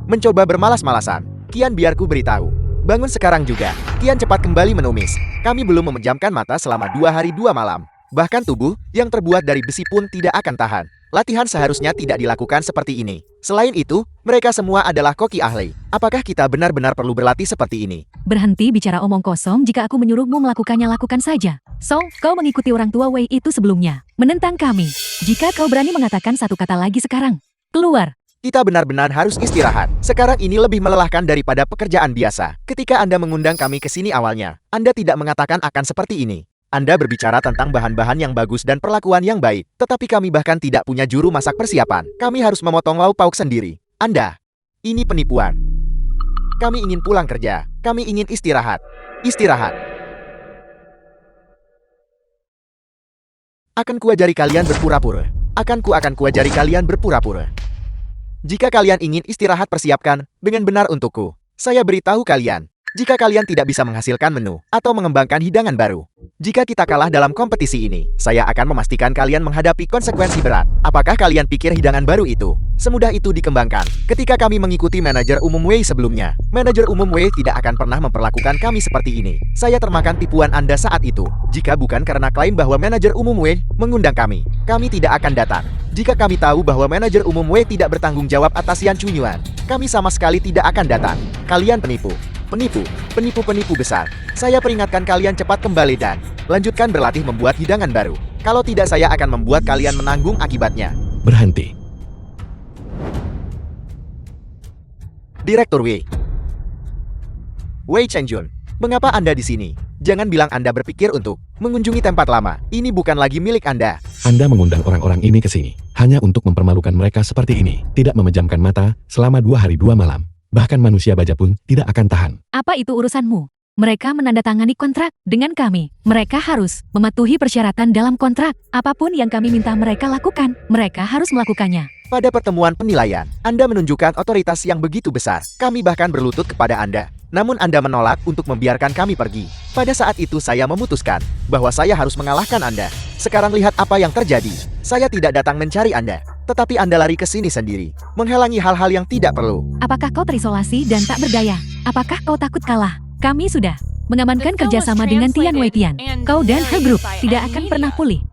Mencoba bermalas-malasan. Kian, biarku beritahu. Bangun sekarang juga. Kian, cepat kembali menumis. Kami belum memejamkan mata selama 2 hari 2 malam. Bahkan tubuh yang terbuat dari besi pun tidak akan tahan. Latihan seharusnya tidak dilakukan seperti ini. Selain itu, mereka semua adalah koki ahli. Apakah kita benar-benar perlu berlatih seperti ini? Berhenti bicara omong kosong. Jika aku menyuruhmu melakukannya, lakukan saja. Song, kau mengikuti orang tua Wei itu sebelumnya. Menentang kami. Jika kau berani mengatakan satu kata lagi sekarang, keluar. Kita benar-benar harus istirahat. Sekarang ini lebih melelahkan daripada pekerjaan biasa. Ketika Anda mengundang kami ke sini awalnya, Anda tidak mengatakan akan seperti ini. Anda berbicara tentang bahan-bahan yang bagus dan perlakuan yang baik, tetapi kami bahkan tidak punya juru masak persiapan. Kami harus memotong lauk pauk sendiri. Anda, ini penipuan. Kami ingin pulang kerja. Kami ingin istirahat. Istirahat. Akan kuajari kalian berpura-pura. Akan kuajari kalian berpura-pura. Jika kalian ingin istirahat, persiapkan dengan benar untukku. Saya beritahu kalian. Jika kalian tidak bisa menghasilkan menu atau mengembangkan hidangan baru, jika kita kalah dalam kompetisi ini, saya akan memastikan kalian menghadapi konsekuensi berat. Apakah kalian pikir hidangan baru itu semudah itu dikembangkan? Ketika kami mengikuti manajer umum Wei sebelumnya, manajer umum Wei tidak akan pernah memperlakukan kami seperti ini. Saya termakan tipuan Anda saat itu. Jika bukan karena klaim bahwa manajer umum Wei mengundang kami tidak akan datang. Jika kami tahu bahwa manajer umum Wei tidak bertanggung jawab atas Yan Chunyuan, kami sama sekali tidak akan datang. Kalian penipu. Penipu besar. Saya peringatkan kalian, cepat kembali dan lanjutkan berlatih membuat hidangan baru. Kalau tidak, saya akan membuat kalian menanggung akibatnya. Berhenti. Direktur Wei. Wei Chengjun, mengapa Anda di sini? Jangan bilang Anda berpikir untuk mengunjungi tempat lama. Ini bukan lagi milik Anda. Anda mengundang orang-orang ini ke sini hanya untuk mempermalukan mereka seperti ini. Tidak memejamkan mata selama 2 hari 2 malam. Bahkan manusia baja pun tidak akan tahan. Apa itu urusanmu? Mereka menandatangani kontrak dengan kami. Mereka harus mematuhi persyaratan dalam kontrak. Apapun yang kami minta mereka lakukan, mereka harus melakukannya. Pada pertemuan penilaian, Anda menunjukkan otoritas yang begitu besar. Kami bahkan berlutut kepada Anda. Namun Anda menolak untuk membiarkan kami pergi. Pada saat itu saya memutuskan bahwa saya harus mengalahkan Anda. Sekarang lihat apa yang terjadi. Saya tidak datang mencari Anda, tetapi Anda lari ke sini sendiri, menghalangi hal-hal yang tidak perlu. Apakah kau terisolasi dan tak berdaya? Apakah kau takut kalah? Kami sudah mengamankan kerjasama dengan Tian Wei Tian. Kau dan He Group tidak akan pernah pulih.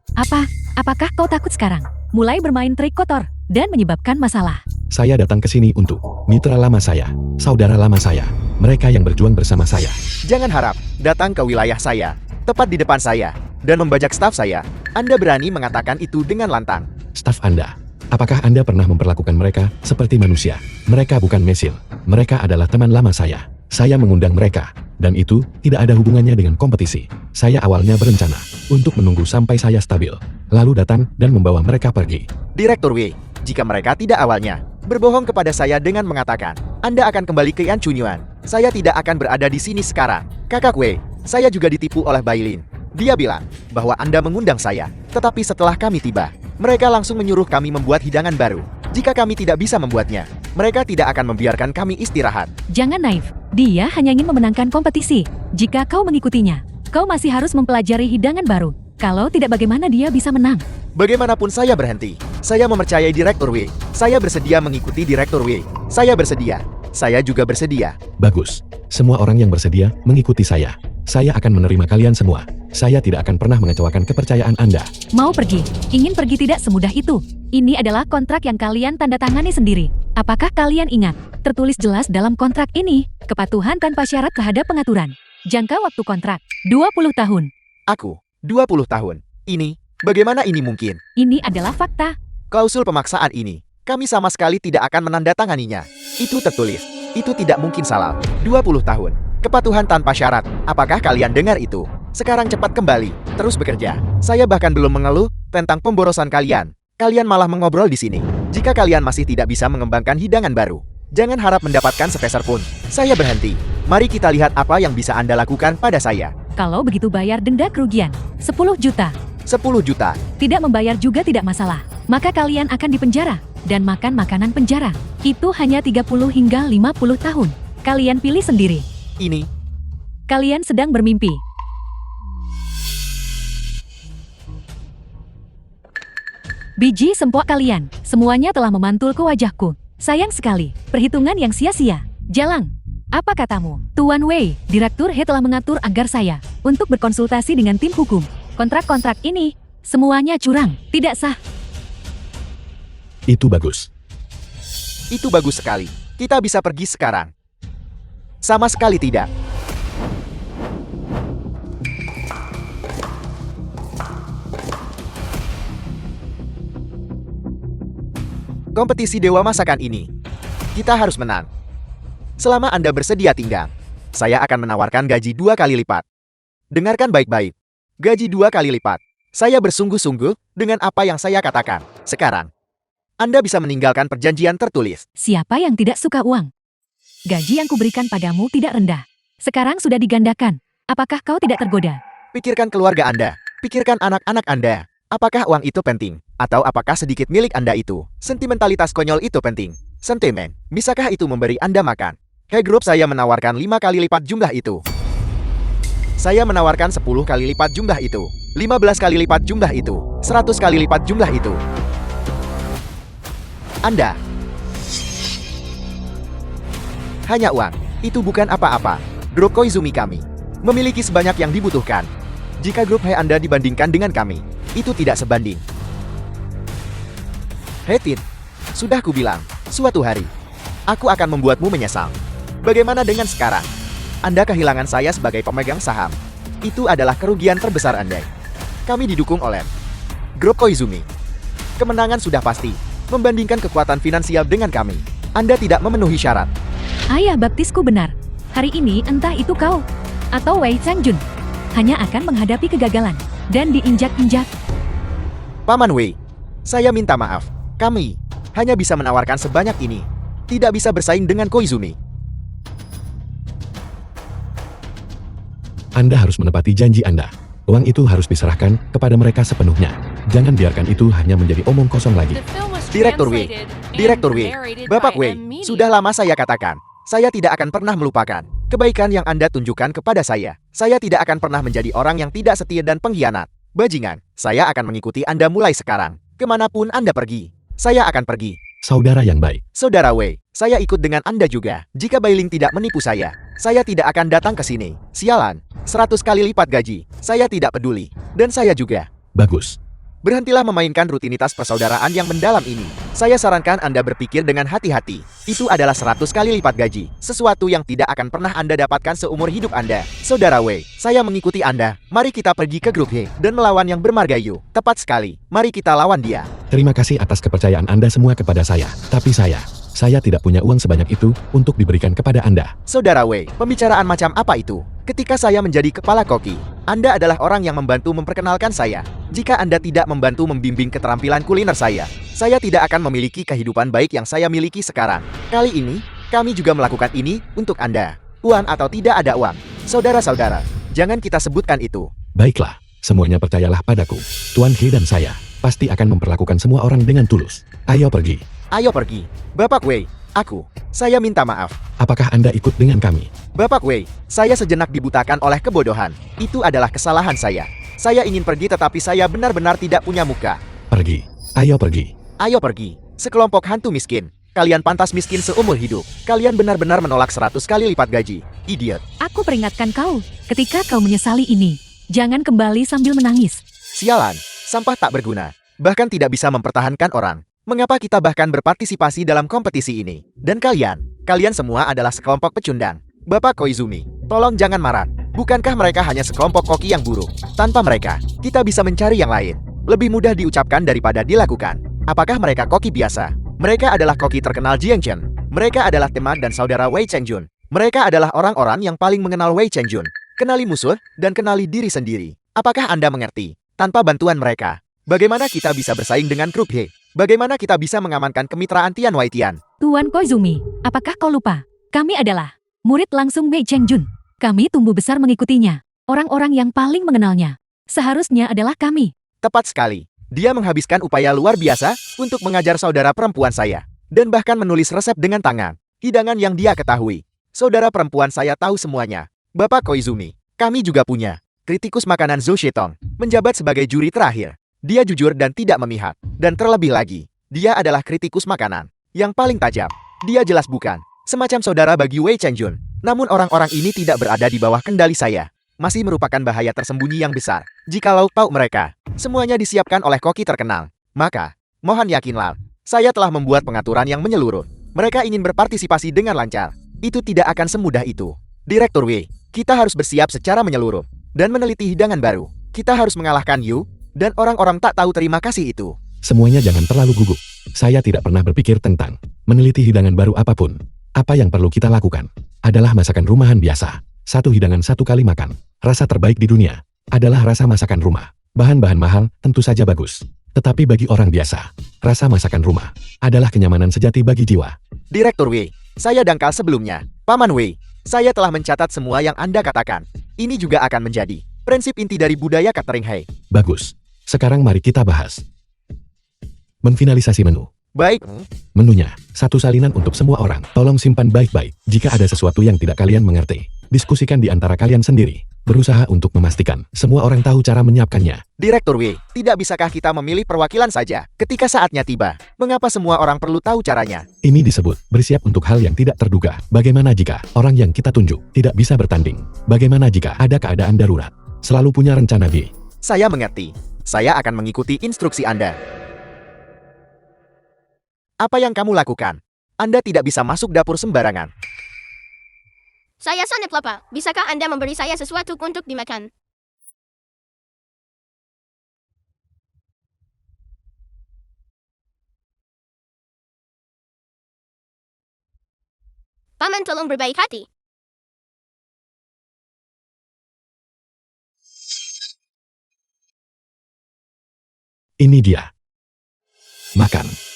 Apakah kau takut sekarang? Mulai bermain trik kotor dan menyebabkan masalah. Saya datang ke sini untuk mitra lama saya, saudara lama saya, mereka yang berjuang bersama saya. Jangan harap datang ke wilayah saya, tepat di depan saya, dan membajak staf saya. Anda berani mengatakan itu dengan lantang. Staf Anda, apakah Anda pernah memperlakukan mereka seperti manusia? Mereka bukan mesil, mereka adalah teman lama saya. Saya mengundang mereka, dan itu tidak ada hubungannya dengan kompetisi. Saya awalnya berencana untuk menunggu sampai saya stabil, lalu datang dan membawa mereka pergi. Direktur W, jika mereka tidak awalnya berbohong kepada saya dengan mengatakan, Anda akan kembali ke Yan Chunyuan. Saya tidak akan berada di sini sekarang. Kakak W, saya juga ditipu oleh Bailin. Dia bilang bahwa Anda mengundang saya, tetapi setelah kami tiba, mereka langsung menyuruh kami membuat hidangan baru. Jika kami tidak bisa membuatnya, mereka tidak akan membiarkan kami istirahat. Jangan naif. Dia hanya ingin memenangkan kompetisi. Jika kau mengikutinya, kau masih harus mempelajari hidangan baru. Kalau tidak, bagaimana dia bisa menang? Bagaimanapun saya berhenti. Saya mempercayai Direktur W. Saya bersedia mengikuti Direktur W. Saya bersedia. Saya juga bersedia. Bagus. Semua orang yang bersedia mengikuti saya. Saya akan menerima kalian semua. Saya tidak akan pernah mengecewakan kepercayaan Anda. Mau pergi? Ingin pergi tidak semudah itu. Ini adalah kontrak yang kalian tanda tangani sendiri. Apakah kalian ingat? Tertulis jelas dalam kontrak ini, kepatuhan tanpa syarat terhadap pengaturan. Jangka waktu kontrak, 20 tahun. Aku, 20 tahun. Ini, bagaimana ini mungkin? Ini adalah fakta. Klausul pemaksaan ini, kami sama sekali tidak akan menandatanganinya. Itu tertulis. Itu tidak mungkin salah. 20 tahun. Kepatuhan tanpa syarat. Apakah kalian dengar itu? Sekarang cepat kembali. Terus bekerja. Saya bahkan belum mengeluh tentang pemborosan kalian. Kalian malah mengobrol di sini. Jika kalian masih tidak bisa mengembangkan hidangan baru, jangan harap mendapatkan sepeser pun. Saya berhenti. Mari kita lihat apa yang bisa Anda lakukan pada saya. Kalau begitu bayar denda kerugian, 10 juta. 10 juta. Tidak membayar juga tidak masalah. Maka kalian akan dipenjara dan makan makanan penjara. Itu hanya 30 hingga 50 tahun. Kalian pilih sendiri. Ini, Kalian sedang bermimpi. Biji sempok kalian, semuanya telah memantul ke wajahku. Sayang sekali, perhitungan yang sia-sia. Jalang, apa katamu? Tuan Wei, Direktur He telah mengatur agar saya untuk berkonsultasi dengan tim hukum. Kontrak-kontrak ini, semuanya curang, tidak sah. Itu bagus. itu bagus sekali. Kita bisa pergi sekarang. Sama sekali tidak. Kompetisi Dewa Masakan ini, kita harus menang. Selama Anda bersedia tinggal, saya akan menawarkan gaji 2 kali lipat. Dengarkan baik-baik. Gaji 2 kali lipat. Saya bersungguh-sungguh dengan apa yang saya katakan. Sekarang, Anda bisa meninggalkan perjanjian tertulis. Siapa yang tidak suka uang? Gaji yang kuberikan padamu tidak rendah. Sekarang sudah digandakan. Apakah kau tidak tergoda? Pikirkan keluarga Anda. Pikirkan anak-anak Anda. Apakah uang itu penting? Atau apakah sedikit milik Anda itu? Sentimentalitas konyol itu penting. Sentimen. Bisakah itu memberi Anda makan? He Group saya menawarkan 5 kali lipat jumlah itu. Saya menawarkan 10 kali lipat jumlah itu. 15 kali lipat jumlah itu. 100 kali lipat jumlah itu. Anda. Hanya uang. Itu bukan apa-apa. Grup Koizumi kami memiliki sebanyak yang dibutuhkan. Jika grup He Anda dibandingkan dengan kami, itu tidak sebanding. Hei Tin, sudah kubilang, suatu hari, aku akan membuatmu menyesal. Bagaimana dengan sekarang? Anda kehilangan saya sebagai pemegang saham. Itu adalah kerugian terbesar Anda. Kami didukung oleh grup Koizumi. Kemenangan sudah pasti. Membandingkan kekuatan finansial dengan kami, Anda tidak memenuhi syarat. Ayah baptisku benar. Hari ini entah itu kau atau Wei Changjun hanya akan menghadapi kegagalan dan diinjak-injak. Paman Wei, saya minta maaf. Kami hanya bisa menawarkan sebanyak ini. Tidak bisa bersaing dengan Koizumi. Anda harus menepati janji Anda. Uang itu harus diserahkan kepada mereka sepenuhnya. Jangan biarkan itu hanya menjadi omong kosong lagi. The film was Direktur W, translated and Direktur W, narrated Bapak W, by M Media. sudah lama saya katakan, saya tidak akan pernah melupakan kebaikan yang Anda tunjukkan kepada saya. Saya tidak akan pernah menjadi orang yang tidak setia dan pengkhianat. Bajingan, saya akan mengikuti Anda mulai sekarang. Kemanapun Anda pergi, saya akan pergi. Saudara yang baik. Saudara Wei, saya ikut dengan Anda juga. Jika Bailing tidak menipu saya tidak akan datang ke sini. Sialan, 100 kali lipat gaji. Saya tidak peduli. Dan saya juga. Bagus. Berhentilah memainkan rutinitas persaudaraan yang mendalam ini. Saya sarankan Anda berpikir dengan hati-hati. Itu adalah 100 kali lipat gaji. Sesuatu yang tidak akan pernah Anda dapatkan seumur hidup Anda. Saudara Wei, saya mengikuti Anda. Mari kita pergi ke grup He dan melawan yang bermarga Yu. Tepat sekali. Mari kita lawan dia. Terima kasih atas kepercayaan Anda semua kepada saya. Tapi saya tidak punya uang sebanyak itu untuk diberikan kepada Anda. Saudara Wei, pembicaraan macam apa itu? Ketika saya menjadi kepala koki, Anda adalah orang yang membantu memperkenalkan saya. Jika Anda tidak membantu membimbing keterampilan kuliner saya tidak akan memiliki kehidupan baik yang saya miliki sekarang. Kali ini, kami juga melakukan ini untuk Anda. Uang atau tidak ada uang. Saudara-saudara, jangan kita sebutkan itu. Baiklah, semuanya percayalah padaku. Tuan He dan saya pasti akan memperlakukan semua orang dengan tulus. Ayo pergi. Ayo pergi. Bapak Wei, saya minta maaf. Apakah Anda ikut dengan kami? Bapak Wei, saya sejenak dibutakan oleh kebodohan. Itu adalah kesalahan saya. Saya ingin pergi tetapi saya benar-benar tidak punya muka. Pergi. Ayo pergi. Ayo pergi. Sekelompok hantu miskin. Kalian pantas miskin seumur hidup. Kalian benar-benar menolak 100 kali lipat gaji. Idiot. Aku peringatkan kau, ketika kau menyesali ini, jangan kembali sambil menangis. Sialan, sampah tak berguna. Bahkan tidak bisa mempertahankan orang. Mengapa kita bahkan berpartisipasi dalam kompetisi ini? Dan kalian semua adalah sekelompok pecundang. Bapak Koizumi, tolong jangan marah. Bukankah mereka hanya sekelompok koki yang buruk? Tanpa mereka, kita bisa mencari yang lain. Lebih mudah diucapkan daripada dilakukan. Apakah mereka koki biasa? Mereka adalah koki terkenal Jiangchen. Mereka adalah teman dan saudara Wei Chengjun. Mereka adalah orang-orang yang paling mengenal Wei Chengjun. Kenali musuh dan kenali diri sendiri. Apakah Anda mengerti? Tanpa bantuan mereka, bagaimana kita bisa bersaing dengan grup He? Bagaimana kita bisa mengamankan kemitraan Tian Wei Tian? Tuan Koizumi, apakah kau lupa? Kami adalah murid langsung Wei Chengjun. Kami tumbuh besar mengikutinya. Orang-orang yang paling mengenalnya seharusnya adalah kami. Tepat sekali. Dia menghabiskan upaya luar biasa untuk mengajar saudara perempuan saya. Dan bahkan menulis resep dengan tangan. Hidangan yang dia ketahui. Saudara perempuan saya tahu semuanya. Bapak Koizumi, kami juga punya kritikus makanan Zhou Shetong, menjabat sebagai juri terakhir. Dia jujur dan tidak memihak. Dan terlebih lagi, dia adalah kritikus makanan yang paling tajam. Dia jelas bukan semacam saudara bagi Wei Chengjun. Namun orang-orang ini tidak berada di bawah kendali saya. Masih merupakan bahaya tersembunyi yang besar. Jikalau tahu mereka, semuanya disiapkan oleh koki terkenal. Maka, mohon yakinlah, saya telah membuat pengaturan yang menyeluruh. Mereka ingin berpartisipasi dengan lancar. Itu tidak akan semudah itu. Direktur Wei, kita harus bersiap secara menyeluruh. Dan meneliti hidangan baru. Kita harus mengalahkan Yu, dan orang-orang tak tahu terima kasih itu. Semuanya jangan terlalu gugup. Saya tidak pernah berpikir tentang meneliti hidangan baru apapun. Apa yang perlu kita lakukan adalah masakan rumahan biasa. Satu hidangan satu kali makan. Rasa terbaik di dunia adalah rasa masakan rumah. Bahan-bahan mahal tentu saja bagus. Tetapi bagi orang biasa, rasa masakan rumah adalah kenyamanan sejati bagi jiwa. Direktur Wei, saya dangkal sebelumnya. Paman Wei, saya telah mencatat semua yang Anda katakan. Ini juga akan menjadi prinsip inti dari budaya catering He. Bagus. Sekarang mari kita bahas menfinalisasi menu. Baik. Menunya, satu salinan untuk semua orang. Tolong simpan baik-baik. Jika ada sesuatu yang tidak kalian mengerti, diskusikan di antara kalian sendiri. Berusaha untuk memastikan semua orang tahu cara menyiapkannya. Direktur Wei, tidak bisakah kita memilih perwakilan saja ketika saatnya tiba? Mengapa semua orang perlu tahu caranya? Ini disebut bersiap untuk hal yang tidak terduga. Bagaimana jika orang yang kita tunjuk tidak bisa bertanding? Bagaimana jika ada keadaan darurat? Selalu punya rencana B. Saya mengerti. Saya akan mengikuti instruksi Anda. Apa yang kamu lakukan? Anda tidak bisa masuk dapur sembarangan. Saya sangat lapar. Bisakah Anda memberi saya sesuatu untuk dimakan? Paman tolong berbaik hati. Ini dia. Makan.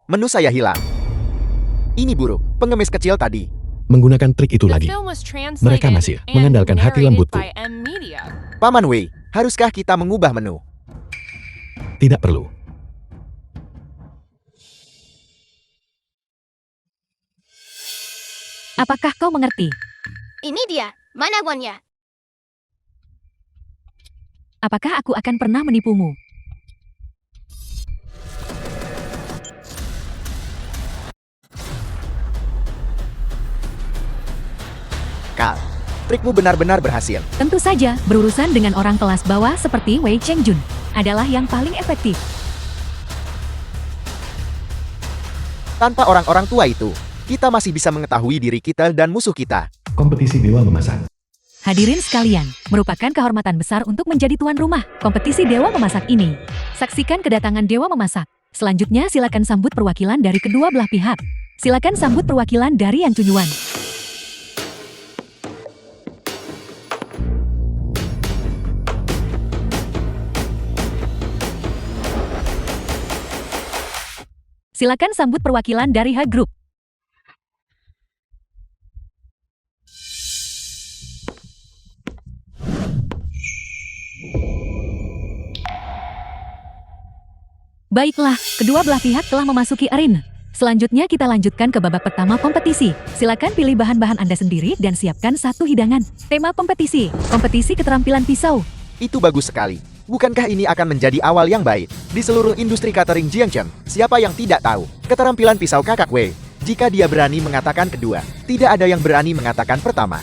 Menu saya hilang. Ini buruk, pengemis kecil tadi. Menggunakan trik itu The lagi. film was translated Mereka masih and mengandalkan hati narrated lembutku. by M Media. Paman Wei, haruskah kita mengubah menu? Tidak perlu. Apakah kau mengerti? Ini dia. Mana uangnya? Apakah aku akan pernah menipumu? akal. Trikmu benar-benar berhasil. Tentu saja, berurusan dengan orang kelas bawah seperti Wei Chengjun adalah yang paling efektif. Tanpa orang-orang tua itu, kita masih bisa mengetahui diri kita dan musuh kita. Kompetisi Dewa Memasak. Hadirin sekalian, merupakan kehormatan besar untuk menjadi tuan rumah kompetisi Dewa Memasak ini. Saksikan kedatangan Dewa Memasak. Selanjutnya silakan sambut perwakilan dari kedua belah pihak. Silakan sambut perwakilan dari Yang Chunyuan. Silakan sambut perwakilan dari H Group. Baiklah, kedua belah pihak telah memasuki arena. Selanjutnya kita lanjutkan ke babak pertama kompetisi. Silakan pilih bahan-bahan Anda sendiri dan siapkan satu hidangan. Tema kompetisi, kompetisi keterampilan pisau. Itu bagus sekali. Bukankah ini akan menjadi awal yang baik di seluruh industri catering Jiangcheng? Siapa yang tidak tahu keterampilan pisau kakak Wei? Jika dia berani mengatakan kedua, tidak ada yang berani mengatakan pertama.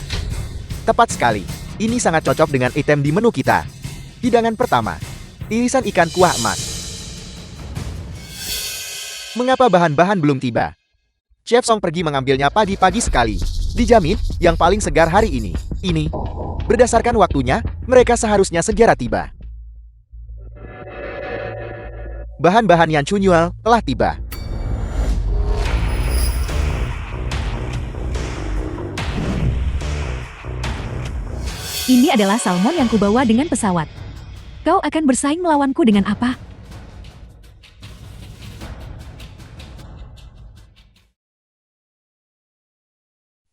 Tepat sekali. Ini sangat cocok dengan item di menu kita. Hidangan pertama, irisan ikan kuah emas. Mengapa bahan-bahan belum tiba? Chef Song pergi mengambilnya pagi-pagi sekali. Dijamin, yang paling segar hari ini. Ini, berdasarkan waktunya, mereka seharusnya segera tiba. Bahan-bahan yang Chunyuan telah tiba. Ini adalah salmon yang kubawa dengan pesawat. Kau akan bersaing melawanku dengan apa?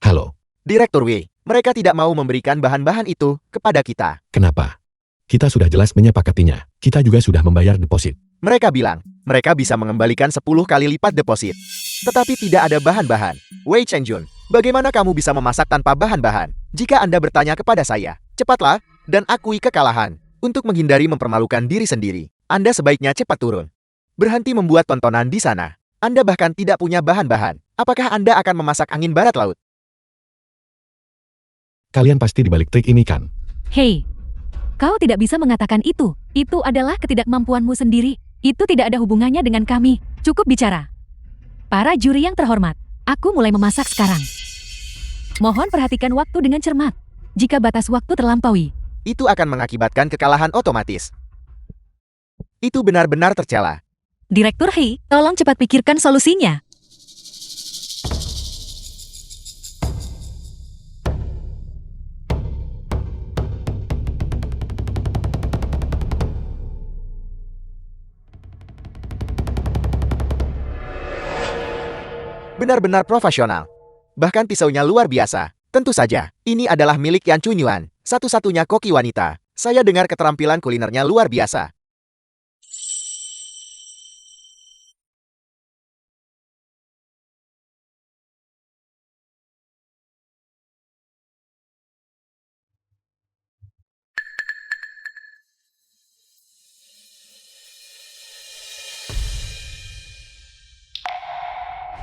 Halo, Direktur Wei, mereka tidak mau memberikan bahan-bahan itu kepada kita. kenapa? Kita sudah jelas menyepakatinya. Kita juga sudah membayar deposit. Mereka bilang, mereka bisa mengembalikan 10 kali lipat deposit. Tetapi tidak ada bahan-bahan. Wei Chengjun, bagaimana kamu bisa memasak tanpa bahan-bahan? Jika Anda bertanya kepada saya, cepatlah, dan akui kekalahan. Untuk menghindari mempermalukan diri sendiri, Anda sebaiknya cepat turun. Berhenti membuat tontonan di sana. Anda bahkan tidak punya bahan-bahan. Apakah Anda akan memasak angin barat laut? Kalian pasti dibalik trik ini kan? Hei, kau tidak bisa mengatakan itu. Itu adalah ketidakmampuanmu sendiri. Itu tidak ada hubungannya dengan kami. Cukup bicara. Para juri yang terhormat, aku mulai memasak sekarang. Mohon perhatikan waktu dengan cermat. Jika batas waktu terlampaui, Itu akan mengakibatkan kekalahan otomatis. Itu benar-benar tercela. Direktur Hei, tolong cepat pikirkan solusinya. Benar-benar profesional. Bahkan pisaunya luar biasa. Tentu saja, ini adalah milik Yan Chunyuan, satu-satunya koki wanita. Saya dengar keterampilan kulinernya luar biasa.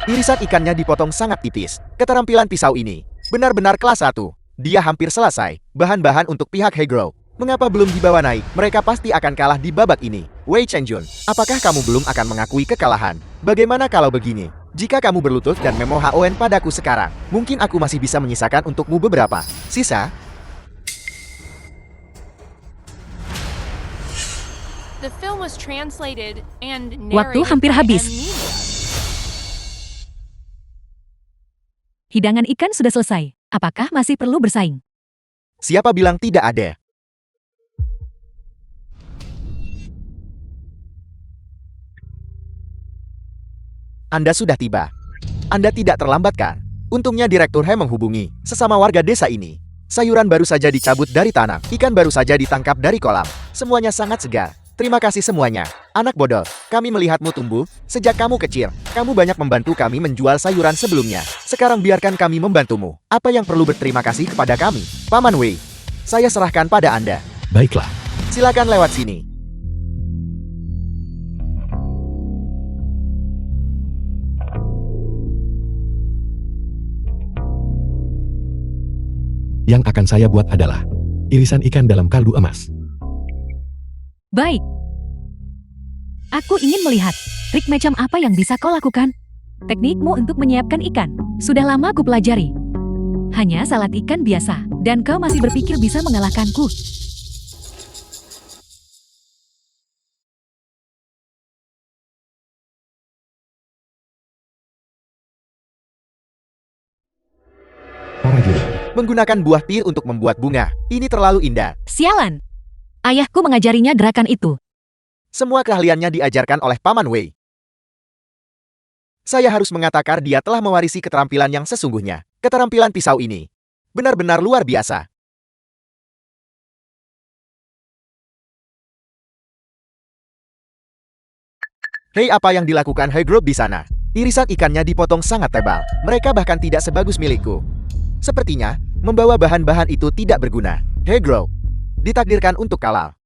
Irisan ikannya dipotong sangat tipis. Keterampilan pisau ini benar-benar kelas 1. Dia hampir selesai. Bahan-bahan untuk pihak Hegro. Mengapa belum dibawa naik? Mereka pasti akan kalah di babak ini. Wei Chengjun, apakah kamu belum akan mengakui kekalahan? Bagaimana kalau begini? Jika kamu berlutut dan memohon padaku sekarang, mungkin aku masih bisa menyisakan untukmu beberapa sisa. The film was translated and Waktu narrated hampir by habis. Amnesia. Hidangan ikan sudah selesai. Apakah masih perlu bersaing? Siapa bilang tidak ada? Anda sudah tiba. Anda tidak terlambat kan? Untungnya Direktur He menghubungi sesama warga desa ini. Sayuran baru saja dicabut dari tanam, ikan baru saja ditangkap dari kolam. Semuanya sangat segar. Terima kasih semuanya. Anak bodoh, kami melihatmu tumbuh sejak kamu kecil. Kamu banyak membantu kami menjual sayuran sebelumnya. Sekarang biarkan kami membantumu. Apa yang perlu berterima kasih kepada kami? Paman Wei, saya serahkan pada Anda. Baiklah, Silakan lewat sini. yang akan saya buat adalah irisan ikan dalam kaldu emas. Baik. Aku ingin melihat trik macam apa yang bisa kau lakukan. Teknikmu untuk menyiapkan ikan sudah lama aku pelajari. Hanya salad ikan biasa, dan kau masih berpikir bisa mengalahkanku. Para juri, Menggunakan buah pir untuk membuat bunga. Ini terlalu indah. Sialan! Ayahku mengajarinya gerakan itu. Semua keahliannya diajarkan oleh Paman Wei. Saya harus mengatakan dia telah mewarisi keterampilan yang sesungguhnya. Keterampilan pisau ini benar-benar luar biasa. Hei, apa yang dilakukan Hei Group di sana? Irisan ikannya dipotong sangat tebal. Mereka bahkan tidak sebagus milikku. Sepertinya, membawa bahan-bahan itu tidak berguna. Hei Group, ditakdirkan untuk kalah.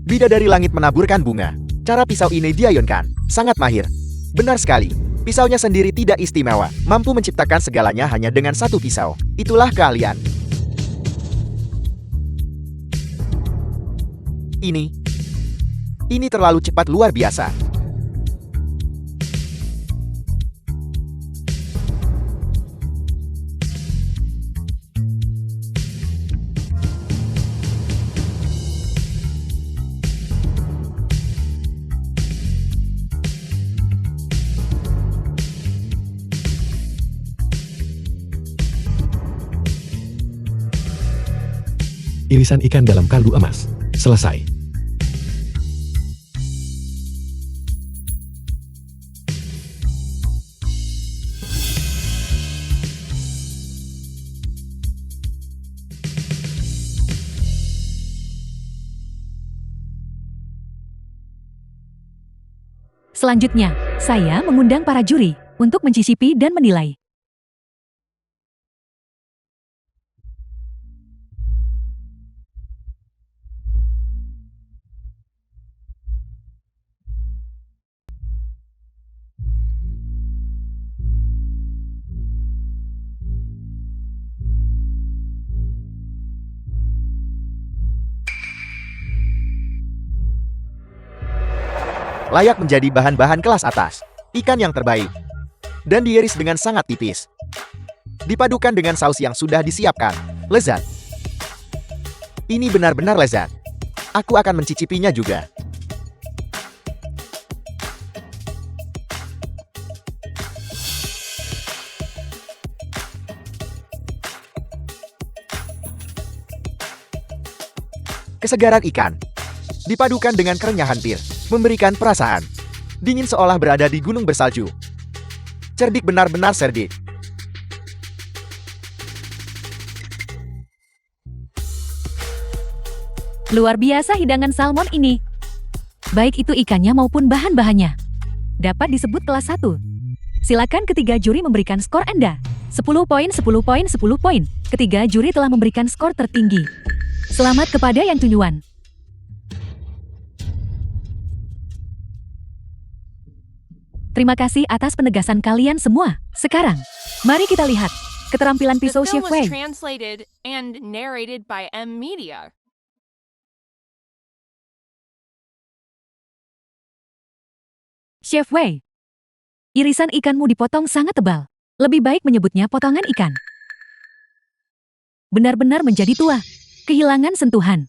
Bidadari langit menaburkan bunga. Cara pisau ini diayunkan. Sangat mahir. Benar sekali. Pisaunya sendiri tidak istimewa. Mampu menciptakan segalanya hanya dengan satu pisau. Itulah keahlian. Ini terlalu cepat, luar biasa. irisan ikan dalam kaldu emas. Selesai. Selanjutnya, saya mengundang para juri untuk mencicipi dan menilai. Layak menjadi bahan-bahan kelas atas. Ikan yang terbaik. Dan diiris dengan sangat tipis. Dipadukan dengan saus yang sudah disiapkan. Lezat. Ini benar-benar lezat. Aku akan mencicipinya juga. Kesegaran ikan dipadukan dengan kerenyahan pir, memberikan perasaan dingin seolah berada di gunung bersalju. Cerdik, benar-benar cerdik. Luar biasa hidangan salmon ini. Baik itu ikannya maupun bahan-bahannya. Dapat disebut kelas 1. Silakan ketiga juri memberikan skor Anda. 10 poin, 10 poin, 10 poin. Ketiga juri telah memberikan skor tertinggi. Selamat kepada yang tujuan. Terima kasih atas penegasan kalian semua. Sekarang, mari kita lihat keterampilan The pisau film Chef was Wei. translated and narrated by M Media. Chef Wei, irisan ikanmu dipotong sangat tebal. Lebih baik menyebutnya potongan ikan. Benar-benar menjadi tua. Kehilangan sentuhan.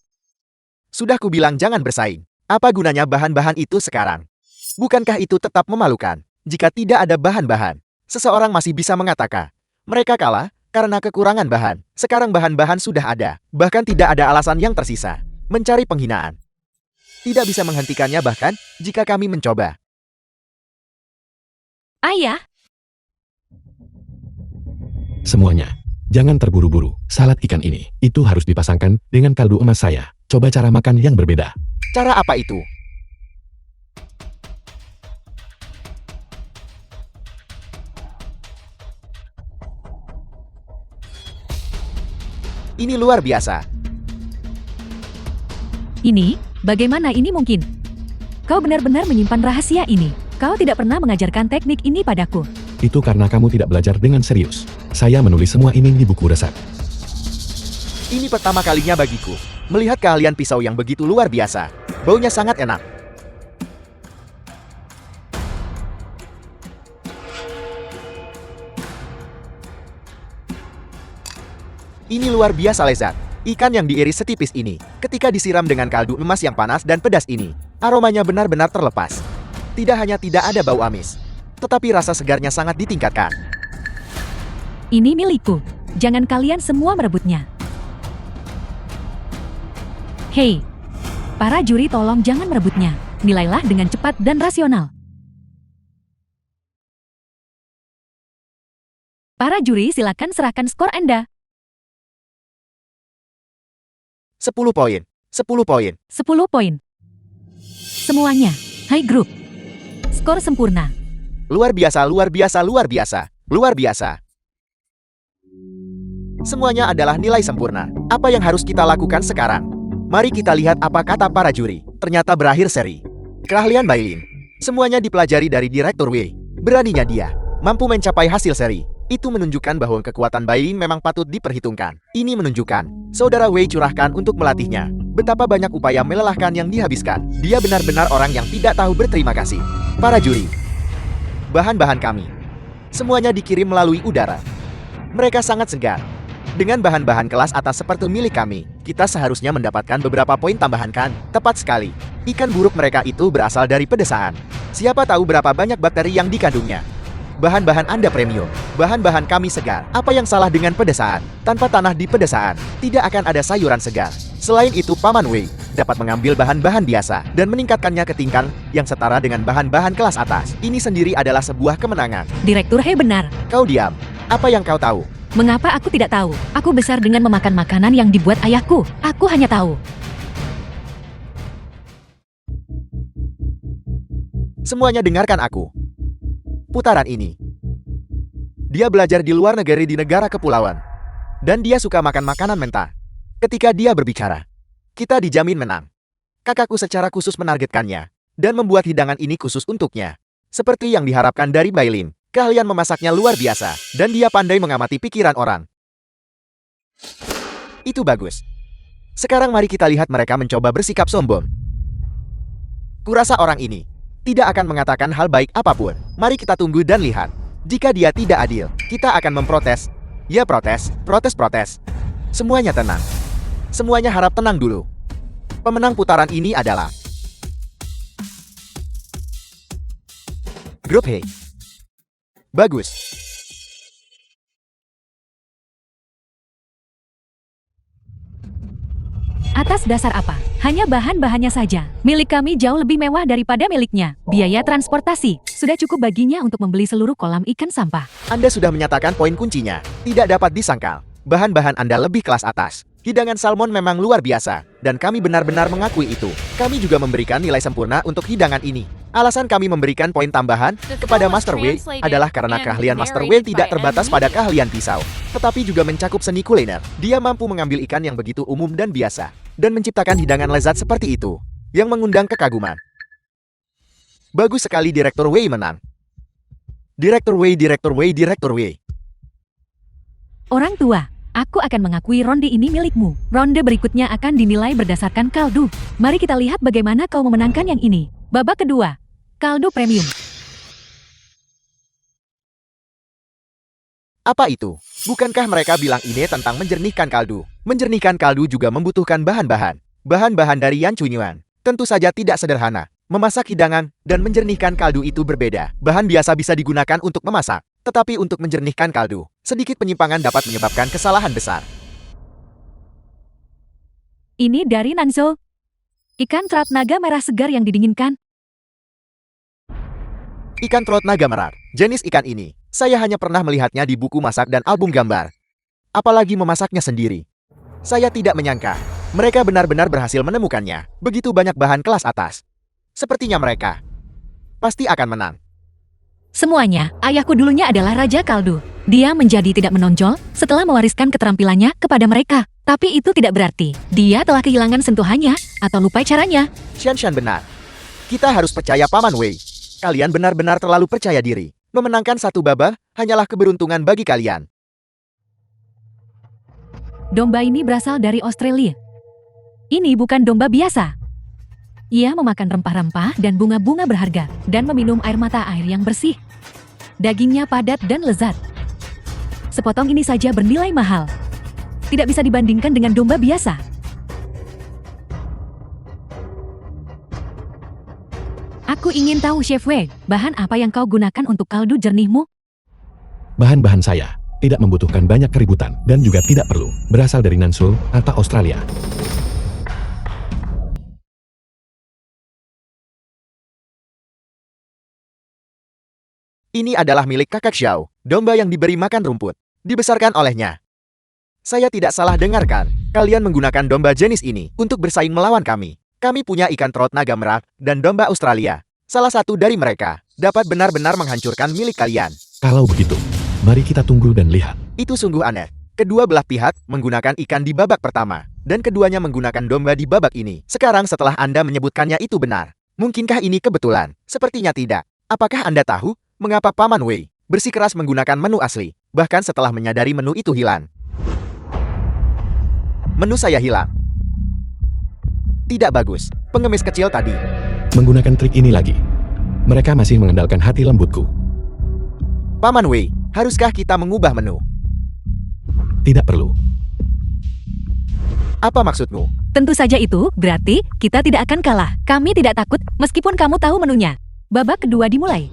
Sudah kubilang jangan bersaing. Apa gunanya bahan-bahan itu sekarang? Bukankah itu tetap memalukan? Jika tidak ada bahan-bahan, seseorang masih bisa mengatakan, mereka kalah karena kekurangan bahan. Sekarang bahan-bahan sudah ada, bahkan tidak ada alasan yang tersisa. Mencari penghinaan. Tidak bisa menghentikannya bahkan jika kami mencoba. Ayah, Semuanya, jangan terburu-buru. Salad ikan ini, itu harus dipasangkan dengan kaldu emas saya. Coba cara makan yang berbeda. Cara apa itu? Ini luar biasa. ini, bagaimana ini mungkin? Kau benar-benar menyimpan rahasia ini. Kau tidak pernah mengajarkan teknik ini padaku. Itu karena kamu tidak belajar dengan serius. Saya menulis semua ini di buku resep. Ini pertama kalinya bagiku. Melihat keahlian pisau yang begitu luar biasa. Baunya sangat enak. Ini luar biasa lezat. Ikan yang diiris setipis ini, ketika disiram dengan kaldu emas yang panas dan pedas ini, aromanya benar-benar terlepas. Tidak hanya tidak ada bau amis, tetapi rasa segarnya sangat ditingkatkan. Ini milikku. Jangan kalian semua merebutnya. Hei, para juri tolong jangan merebutnya. Nilailah dengan cepat dan rasional. Para juri silakan serahkan skor Anda. 10 poin. 10 poin. 10 poin. Semuanya, high group. Skor sempurna. Luar biasa, luar biasa, luar biasa. Luar biasa. Semuanya adalah nilai sempurna. Apa yang harus kita lakukan sekarang? Mari kita lihat apa kata para juri. Ternyata berakhir seri. Keahlian Bailin. Semuanya dipelajari dari Direktur Wei. Beraninya dia mampu mencapai hasil seri. Itu menunjukkan bahwa kekuatan Bailin memang patut diperhitungkan. Ini menunjukkan saudara Wei curahkan untuk melatihnya. Betapa banyak upaya melelahkan yang dihabiskan. Dia benar-benar orang yang tidak tahu berterima kasih. Para juri, bahan-bahan kami semuanya dikirim melalui udara. Mereka sangat segar. Dengan bahan-bahan kelas atas seperti milik kami, kita seharusnya mendapatkan beberapa poin tambahan kan? Tepat sekali. Ikan buruk mereka itu berasal dari pedesaan. Siapa tahu berapa banyak bakteri yang dikandungnya. Bahan-bahan Anda premium. Bahan-bahan kami segar. Apa yang salah dengan pedesaan? Tanpa tanah di pedesaan, tidak akan ada sayuran segar. Selain itu, Paman Wei dapat mengambil bahan-bahan biasa dan meningkatkannya ke tingkat yang setara dengan bahan-bahan kelas atas. Ini sendiri adalah sebuah kemenangan. Direktur He benar. Kau diam. Apa yang kau tahu? Mengapa aku tidak tahu? Aku besar dengan memakan makanan yang dibuat ayahku. Aku hanya tahu. Semuanya dengarkan aku. Putaran ini, dia belajar di luar negeri di negara kepulauan. Dan dia suka makan makanan mentah. Ketika dia berbicara, kita dijamin menang. Kakakku secara khusus menargetkannya dan membuat hidangan ini khusus untuknya. Seperti yang diharapkan dari Bailin, keahlian memasaknya luar biasa dan dia pandai mengamati pikiran orang. Itu bagus. Sekarang mari kita lihat mereka mencoba bersikap sombong. Kurasa orang ini tidak akan mengatakan hal baik apapun. Mari kita tunggu dan lihat. Jika dia tidak adil, kita akan memprotes. Ya protes, protes. Semuanya tenang. Semuanya harap tenang dulu. Pemenang putaran ini adalah Grup He. Bagus. Atas dasar apa? Hanya bahan-bahannya saja. Milik kami jauh lebih mewah daripada miliknya. Biaya transportasi sudah cukup baginya untuk membeli seluruh kolam ikan sampah. Anda sudah menyatakan poin kuncinya. Tidak dapat disangkal. Bahan-bahan Anda lebih kelas atas. Hidangan salmon memang luar biasa, dan kami benar-benar mengakui itu. Kami juga memberikan nilai sempurna untuk hidangan ini. Alasan kami memberikan poin tambahan kepada Master Wei adalah karena keahlian Master Wei tidak terbatas pada keahlian pisau, tetapi juga mencakup seni kuliner. Dia mampu mengambil ikan yang begitu umum dan biasa, dan menciptakan hidangan lezat seperti itu, yang mengundang kekaguman. Bagus sekali Direktur Wei menang. Direktur Wei, Direktur Wei, Direktur Wei. Orang tua, aku akan mengakui ronde ini milikmu. Ronde berikutnya akan dinilai berdasarkan kaldu. Mari kita lihat bagaimana kau memenangkan yang ini. Babak kedua, kaldu premium. Apa itu? Bukankah mereka bilang ini tentang menjernihkan kaldu? Menjernihkan kaldu juga membutuhkan bahan-bahan. Bahan-bahan dari Yan Chunyuan. Tentu saja tidak sederhana. Memasak hidangan dan menjernihkan kaldu itu berbeda. Bahan biasa bisa digunakan untuk memasak, tetapi untuk menjernihkan kaldu, sedikit penyimpangan dapat menyebabkan kesalahan besar. Ini dari Nanzhou. Ikan trout naga merah segar yang didinginkan. Ikan trout naga merah. Jenis ikan ini, saya hanya pernah melihatnya di buku masak dan album gambar. Apalagi memasaknya sendiri. Saya tidak menyangka, mereka benar-benar berhasil menemukannya. Begitu banyak bahan kelas atas. Sepertinya mereka pasti akan menang. Semuanya, ayahku dulunya adalah Raja Kaldu. Dia menjadi tidak menonjol setelah mewariskan keterampilannya kepada mereka. Tapi itu tidak berarti dia telah kehilangan sentuhannya atau lupa caranya. Xianshan benar. Kita harus percaya Paman Wei. Kalian benar-benar terlalu percaya diri. Memenangkan satu babak hanyalah keberuntungan bagi kalian. Domba ini berasal dari Australia. Ini bukan domba biasa. Ia memakan rempah-rempah dan bunga-bunga berharga, dan meminum air mata air yang bersih. Dagingnya padat dan lezat. Sepotong ini saja bernilai mahal. Tidak bisa dibandingkan dengan domba biasa. Aku ingin tahu, Chef Wei, bahan apa yang kau gunakan untuk kaldu jernihmu? Bahan-bahan saya tidak membutuhkan banyak keributan dan juga tidak perlu berasal dari Nansul atau Australia. Ini adalah milik kakak Xiao, domba yang diberi makan rumput. Dibesarkan olehnya. Saya tidak salah dengarkan. Kalian menggunakan domba jenis ini untuk bersaing melawan kami. Kami punya ikan trot naga merak dan domba Australia. Salah satu dari mereka dapat benar-benar menghancurkan milik kalian. Kalau begitu, mari kita tunggu dan lihat. Itu sungguh aneh. Kedua belah pihak menggunakan ikan di babak pertama, dan keduanya menggunakan domba di babak ini. Sekarang setelah Anda menyebutkannya itu benar. Mungkinkah ini kebetulan? Sepertinya tidak. Apakah Anda tahu mengapa Paman Wei bersikeras menggunakan menu asli, bahkan setelah menyadari menu itu hilang? Menu saya hilang. Tidak bagus. Pengemis kecil tadi. Menggunakan trik ini lagi. Mereka masih mengandalkan hati lembutku. Paman Wei, haruskah kita mengubah menu? Tidak perlu. Apa maksudmu? Tentu saja itu, berarti kita tidak akan kalah. Kami tidak takut, meskipun kamu tahu menunya. Babak kedua dimulai.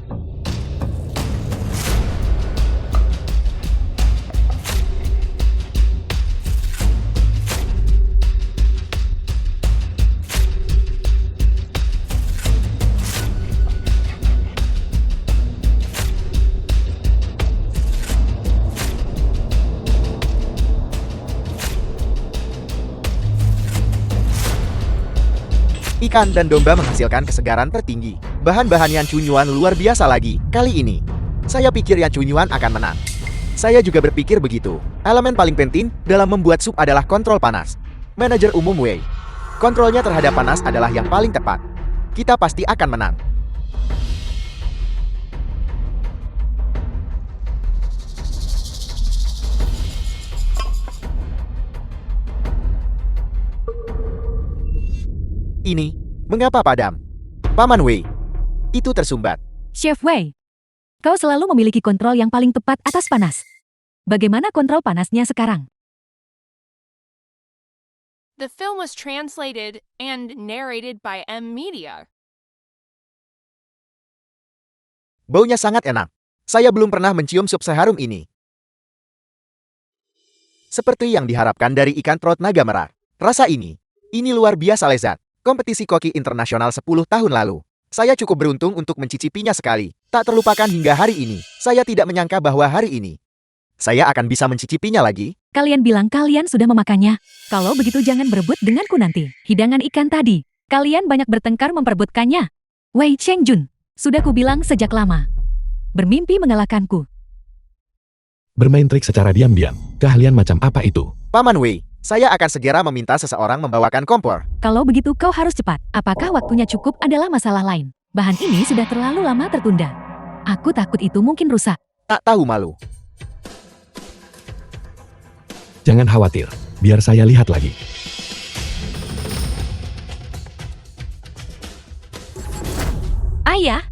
Ikan dan domba menghasilkan kesegaran tertinggi. Bahan-bahan Yan Chunyuan luar biasa lagi. Kali ini, saya pikir Yan Chunyuan akan menang. Saya juga berpikir begitu. Elemen paling penting dalam membuat sup adalah kontrol panas. Manajer umum Wei. Kontrolnya terhadap panas adalah yang paling tepat. Kita pasti akan menang. Ini, mengapa padam? Paman Wei, itu tersumbat. Chef Wei, kau selalu memiliki kontrol yang paling tepat atas panas. Bagaimana kontrol panasnya sekarang? The film was translated and narrated by M Media. Baunya sangat enak. Saya belum pernah mencium sup seharum ini. Seperti yang diharapkan dari ikan trot naga merak. Rasa ini luar biasa lezat. Kompetisi koki internasional 10 tahun lalu. Saya cukup beruntung untuk mencicipinya sekali. Tak terlupakan hingga hari ini. Saya tidak menyangka bahwa hari ini saya akan bisa mencicipinya lagi. Kalian bilang kalian sudah memakannya. Kalau begitu jangan berebut denganku nanti. Hidangan ikan tadi. Kalian banyak bertengkar memperebutkannya. Wei Chengjun, sudah kubilang sejak lama. Bermimpi mengalahkanku. Bermain trik secara diam-diam. Keahlian macam apa itu? Paman Wei, saya akan segera meminta seseorang membawakan kompor. Kalau begitu kau harus cepat. Apakah waktunya cukup adalah masalah lain. Bahan ini sudah terlalu lama tertunda. Aku takut itu mungkin rusak. Tak tahu malu. Jangan khawatir, biar saya lihat lagi. Ayah,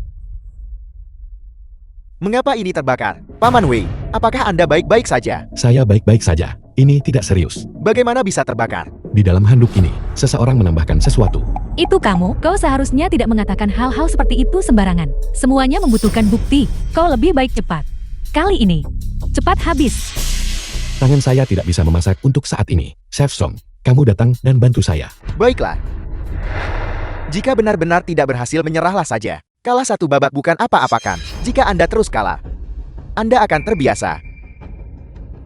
Mengapa ini terbakar? Paman Wei, apakah Anda baik-baik saja? Saya baik-baik saja. Ini tidak serius. Bagaimana bisa terbakar? Di dalam handuk ini, seseorang menambahkan sesuatu. itu kamu. Kau seharusnya tidak mengatakan hal-hal seperti itu sembarangan. Semuanya membutuhkan bukti. Kau lebih baik cepat. Kali ini, cepat habis. Tangan saya tidak bisa memasak untuk saat ini. Chef Song, kamu datang dan bantu saya. Baiklah. Jika benar-benar tidak berhasil, menyerahlah saja. Kalah satu babak bukan apa-apakan. Jika Anda terus kalah, Anda akan terbiasa.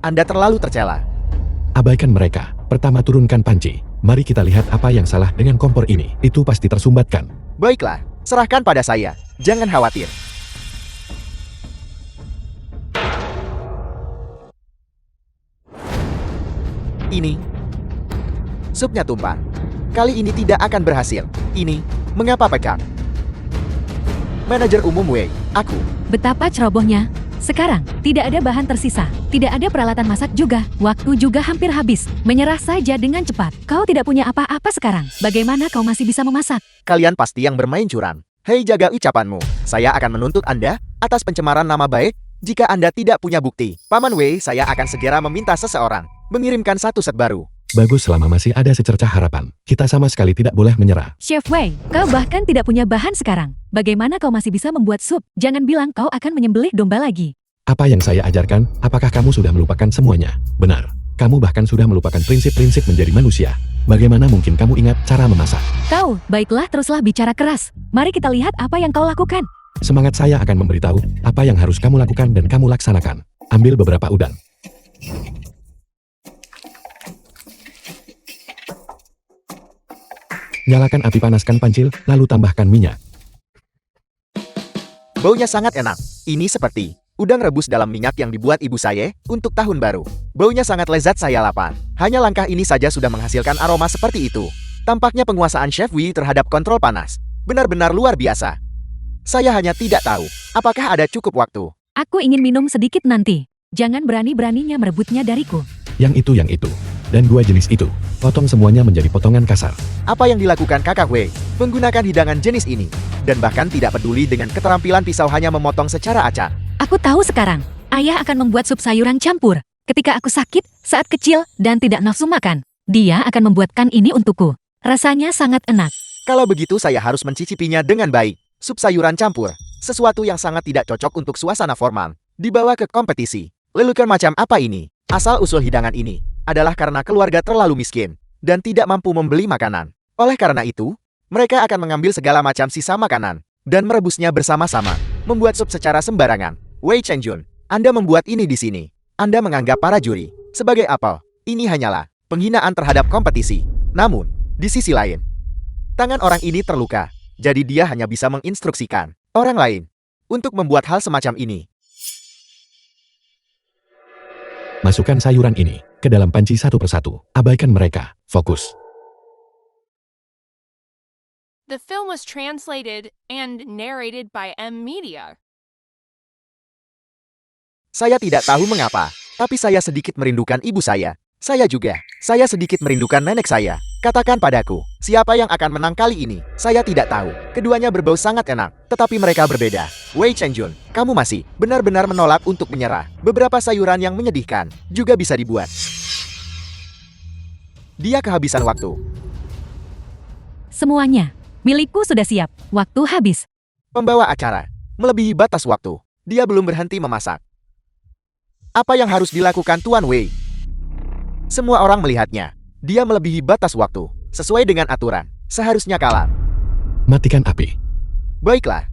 Anda terlalu tercela. Abaikan mereka. Pertama turunkan panci. Mari kita lihat apa yang salah dengan kompor ini. Itu pasti tersumbatkan. Baiklah, serahkan pada saya. Jangan khawatir. Ini. Supnya tumpah. Kali ini tidak akan berhasil. Ini, mengapa pecah? Manajer umum Wei, aku. Betapa cerobohnya. Sekarang, tidak ada bahan tersisa. Tidak ada peralatan masak juga. Waktu juga hampir habis. Menyerah saja dengan cepat. Kau tidak punya apa-apa sekarang. Bagaimana kau masih bisa memasak? Kalian pasti yang bermain curang. Hei, jaga ucapanmu. Saya akan menuntut Anda atas pencemaran nama baik jika Anda tidak punya bukti. Paman Wei, saya akan segera meminta seseorang mengirimkan satu set baru. Bagus selama masih ada secercah harapan. Kita sama sekali tidak boleh menyerah. Chef Wei, kau bahkan tidak punya bahan sekarang. Bagaimana kau masih bisa membuat sup? Jangan bilang kau akan menyembelih domba lagi. Apa yang saya ajarkan, apakah kamu sudah melupakan semuanya? Benar. Kamu bahkan sudah melupakan prinsip-prinsip menjadi manusia. Bagaimana mungkin kamu ingat cara memasak? Kau, baiklah teruslah bicara keras. Mari kita lihat apa yang kau lakukan. Semangat saya akan memberitahu apa yang harus kamu lakukan dan kamu laksanakan. Ambil beberapa udang. Nyalakan api, panaskan pancil, lalu tambahkan minyak. Baunya sangat enak. Ini seperti udang rebus dalam minyak yang dibuat ibu saya untuk tahun baru. Baunya sangat lezat, saya lapar. Hanya langkah ini saja sudah menghasilkan aroma seperti itu. Tampaknya penguasaan Chef Wei terhadap kontrol panas benar-benar luar biasa. Saya hanya tidak tahu apakah ada cukup waktu. Aku ingin minum sedikit nanti. Jangan berani-beraninya merebutnya dariku. Yang itu. Dan dua jenis itu. Potong semuanya menjadi potongan kasar. Apa yang dilakukan kakak Wei menggunakan hidangan jenis ini dan bahkan tidak peduli dengan keterampilan pisau, hanya memotong secara acak. Aku tahu sekarang. Ayah akan membuat sup sayuran campur. Ketika aku sakit, saat kecil, dan tidak nafsu makan, dia akan membuatkan ini untukku. Rasanya sangat enak. Kalau begitu saya harus mencicipinya dengan baik. Sup sayuran campur, sesuatu yang sangat tidak cocok untuk suasana formal, dibawa ke kompetisi. Lelucon macam apa ini? Asal-usul hidangan ini adalah karena keluarga terlalu miskin dan tidak mampu membeli makanan. Oleh karena itu, mereka akan mengambil segala macam sisa makanan dan merebusnya bersama-sama, membuat sup secara sembarangan. Wei Chengjun, Anda membuat ini di sini. Anda menganggap para juri sebagai apa? Ini hanyalah penghinaan terhadap kompetisi. Namun, di sisi lain, tangan orang ini terluka, jadi dia hanya bisa menginstruksikan orang lain untuk membuat hal semacam ini. Masukkan sayuran ini ke dalam panci satu persatu. Abaikan mereka. Fokus. The film was translated and narrated by M Media. Saya tidak tahu mengapa, tapi saya sedikit merindukan ibu saya. Saya juga. Saya sedikit merindukan nenek saya. Katakan padaku, siapa yang akan menang kali ini? Saya tidak tahu. Keduanya berbau sangat enak, tetapi mereka berbeda. Wei Chengjun, kamu masih benar-benar menolak untuk menyerah. Beberapa sayuran yang menyedihkan juga bisa dibuat. Dia kehabisan waktu. Semuanya. Milikku sudah siap. Waktu habis. Pembawa acara melebihi batas waktu. Dia belum berhenti memasak. Apa yang harus dilakukan Tuan Wei? Semua orang melihatnya. Dia melebihi batas waktu. Sesuai dengan aturan, seharusnya kalah. Matikan api. Baiklah.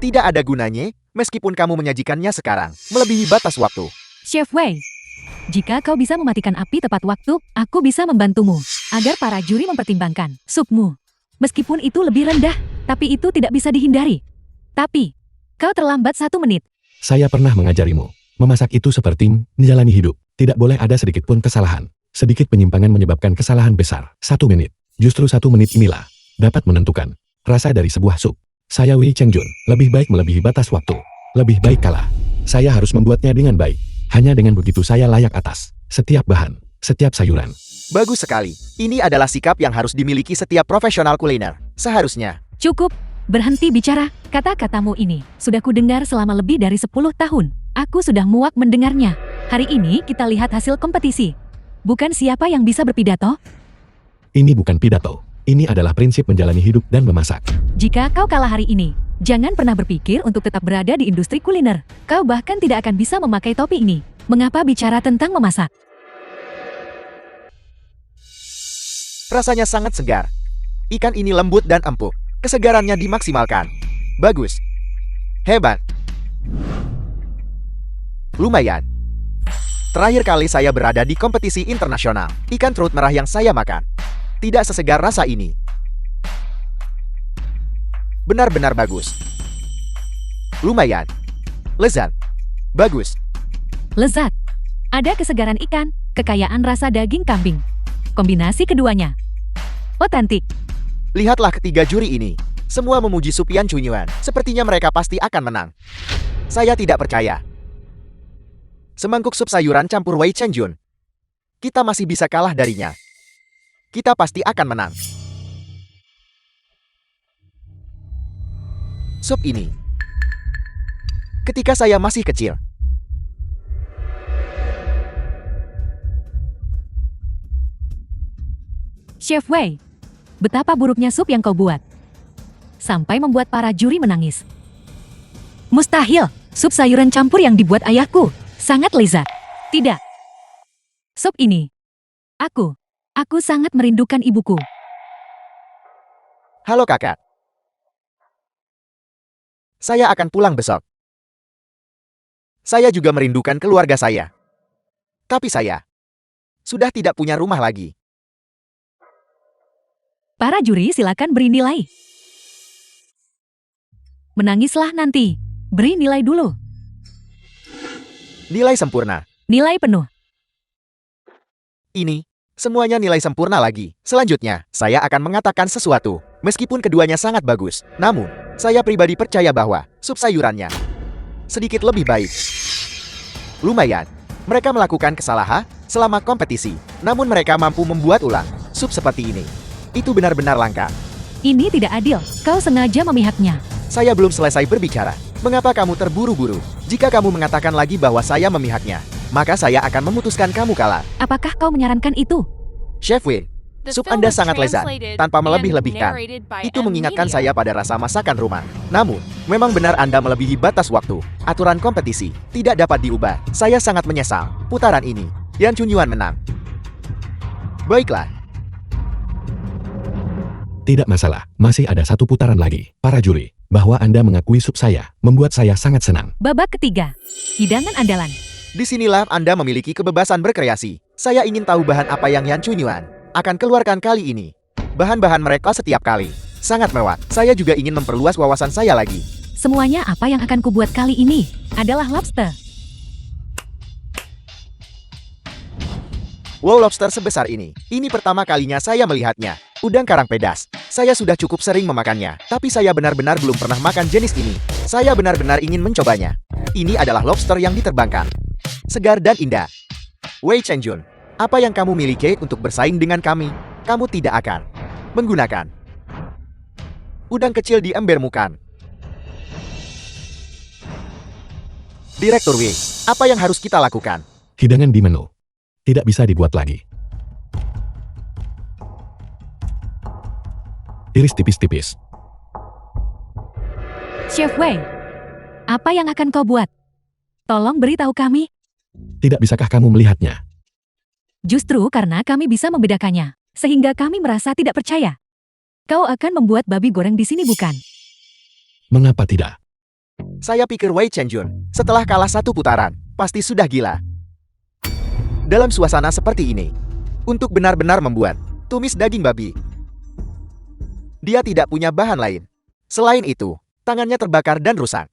Tidak ada gunanya, meskipun kamu menyajikannya sekarang, melebihi batas waktu. Chef Wei, jika kau bisa mematikan api tepat waktu, aku bisa membantumu agar para juri mempertimbangkan supmu. Meskipun itu lebih rendah, tapi itu tidak bisa dihindari. Tapi, kau terlambat 1 menit. Saya pernah mengajarimu. Memasak itu seperti menjalani hidup. Tidak boleh ada sedikit pun kesalahan. Sedikit penyimpangan menyebabkan kesalahan besar. 1 menit. Justru 1 menit inilah dapat menentukan rasa dari sebuah sup. Saya Wei Chengjun. Lebih baik melebihi batas waktu. Lebih baik kalah. Saya harus membuatnya dengan baik. Hanya dengan begitu saya layak atas setiap bahan, setiap sayuran. Bagus sekali. Ini adalah sikap yang harus dimiliki setiap profesional kuliner. Seharusnya. Cukup. Berhenti bicara. Kata-katamu ini sudah kudengar selama lebih dari 10 tahun. Aku sudah muak mendengarnya. Hari ini kita lihat hasil kompetisi. Bukan siapa yang bisa berpidato. Ini bukan pidato. Ini adalah prinsip menjalani hidup dan memasak. Jika kau kalah hari ini, jangan pernah berpikir untuk tetap berada di industri kuliner. Kau bahkan tidak akan bisa memakai topi ini. Mengapa bicara tentang memasak? Rasanya sangat segar. Ikan ini lembut dan empuk. Kesegarannya dimaksimalkan. Bagus. Hebat. Lumayan. Terakhir kali saya berada di kompetisi internasional, ikan trut merah yang saya makan tidak sesegar rasa ini. Benar-benar bagus. Lumayan. Lezat. Bagus. Lezat. Ada kesegaran ikan, kekayaan rasa daging kambing. Kombinasi keduanya. Otentik. Lihatlah ketiga juri ini. Semua memuji sup Yan Chunyuan. Sepertinya mereka pasti akan menang. Saya tidak percaya. Semangkuk sup sayuran campur Wei Chenjun. Kita masih bisa kalah darinya. Kita pasti akan menang. Sup ini. Ketika saya masih kecil. Chef Wei, betapa buruknya sup yang kau buat. Sampai membuat para juri menangis. Mustahil, sup sayuran campur yang dibuat ayahku. Sangat lezat. Tidak. Sup ini. Aku sangat merindukan ibuku. Halo kakak. Saya akan pulang besok. Saya juga merindukan keluarga saya. Tapi saya sudah tidak punya rumah lagi. Para juri silakan beri nilai. Menangislah nanti. Beri nilai dulu. Nilai sempurna. Nilai penuh. Ini, semuanya nilai sempurna lagi. Selanjutnya, saya akan mengatakan sesuatu. Meskipun keduanya sangat bagus, namun, saya pribadi percaya bahwa sup sayurannya sedikit lebih baik. Lumayan, mereka melakukan kesalahan selama kompetisi, namun mereka mampu membuat ulang sup seperti ini. Itu benar-benar langka. Ini tidak adil. Kau sengaja memihaknya. Saya belum selesai berbicara. Mengapa kamu terburu-buru? Jika kamu mengatakan lagi bahwa saya memihaknya, maka saya akan memutuskan kamu kalah. Apakah kau menyarankan itu? Chef Wei, The sup film Anda was sangat lezat, translated tanpa and melebih-lebihkan. narrated by Itu M mengingatkan Media. saya pada rasa masakan rumah. Namun, memang benar Anda melebihi batas waktu. Aturan kompetisi tidak dapat diubah. Saya sangat menyesal. Putaran ini, Yan Chunyuan menang. Baiklah, Tidak masalah, masih ada satu putaran lagi. Para juri, bahwa Anda mengakui sup saya, membuat saya sangat senang. Babak ketiga. Hidangan andalan. disinilah Anda memiliki kebebasan berkreasi. Saya ingin tahu bahan apa yang Yan Chunyuan akan keluarkan kali ini. Bahan-bahan mereka setiap kali sangat mewah. Saya juga ingin memperluas wawasan saya lagi. Semuanya apa yang akan kubuat kali ini adalah lobster. Wow, lobster sebesar ini. Ini pertama kalinya saya melihatnya. Udang karang pedas. Saya sudah cukup sering memakannya, tapi saya benar-benar belum pernah makan jenis ini. Saya benar-benar ingin mencobanya. Ini adalah lobster yang diterbangkan. Segar dan indah. Wei Chenjun, apa yang kamu miliki untuk bersaing dengan kami? Kamu tidak akan menggunakan udang kecil di ember mukan. Direktur Wei, apa yang harus kita lakukan? Hidangan di menu. Tidak bisa dibuat lagi. Iris tipis-tipis. Chef Wei, apa yang akan kau buat? Tolong beritahu kami. Tidak bisakah kamu melihatnya? Justru karena kami bisa membedakannya, sehingga kami merasa tidak percaya. Kau akan membuat babi goreng di sini, bukan? Mengapa tidak? Saya pikir Wei Chenjun, setelah kalah satu putaran, pasti sudah gila. Dalam suasana seperti ini, untuk benar-benar membuat tumis daging babi, dia tidak punya bahan lain. Selain itu, tangannya terbakar dan rusak.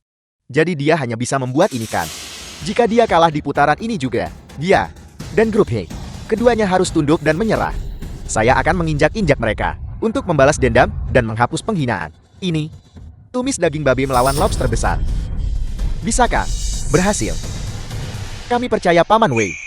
Jadi dia hanya bisa membuat ini kan. Jika dia kalah di putaran ini juga, dia dan grup He, keduanya harus tunduk dan menyerah. Saya akan menginjak-injak mereka untuk membalas dendam dan menghapus penghinaan. Ini, tumis daging babi melawan lobster besar. Bisakah berhasil? Kami percaya Paman Wei.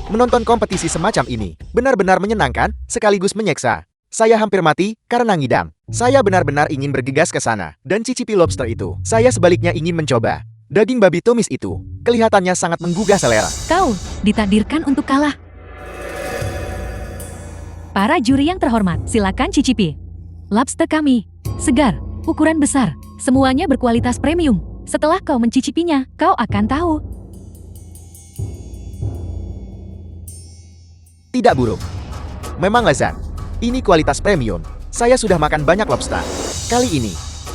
Menonton kompetisi semacam ini benar-benar menyenangkan, sekaligus menyeksa. Saya hampir mati karena ngidam. Saya benar-benar ingin bergegas ke sana dan cicipi lobster itu. Saya sebaliknya ingin mencoba daging babi tumis itu. Kelihatannya sangat menggugah selera. Kau ditakdirkan untuk kalah. Para juri yang terhormat, silakan cicipi. Lobster kami, segar, ukuran besar, semuanya berkualitas premium. Setelah kau mencicipinya, kau akan tahu. Tidak buruk. Memang lezat. Ini kualitas premium. Saya sudah makan banyak lobster. Kali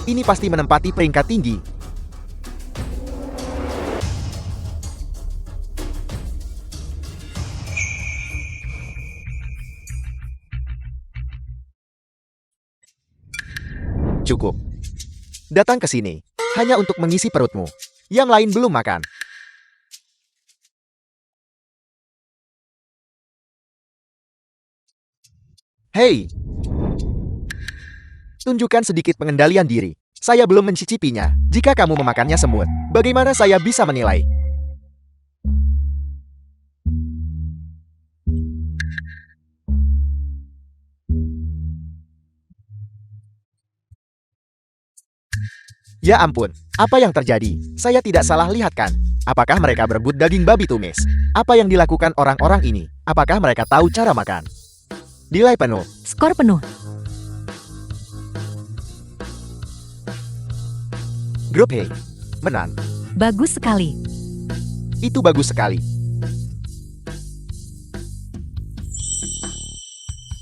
ini pasti menempati peringkat tinggi. cukup. Datang ke sini hanya untuk mengisi perutmu. Yang lain belum makan. Hei, tunjukkan sedikit pengendalian diri. Saya belum mencicipinya. Jika kamu memakannya semut, bagaimana saya bisa menilai? Ya ampun, apa yang terjadi? Saya tidak salah lihat kan? Apakah mereka berebut daging babi tumis? Apa yang dilakukan orang-orang ini? Apakah mereka tahu cara makan? Nilai penuh. Skor penuh. Grup H. Menang. Bagus sekali. Itu bagus sekali.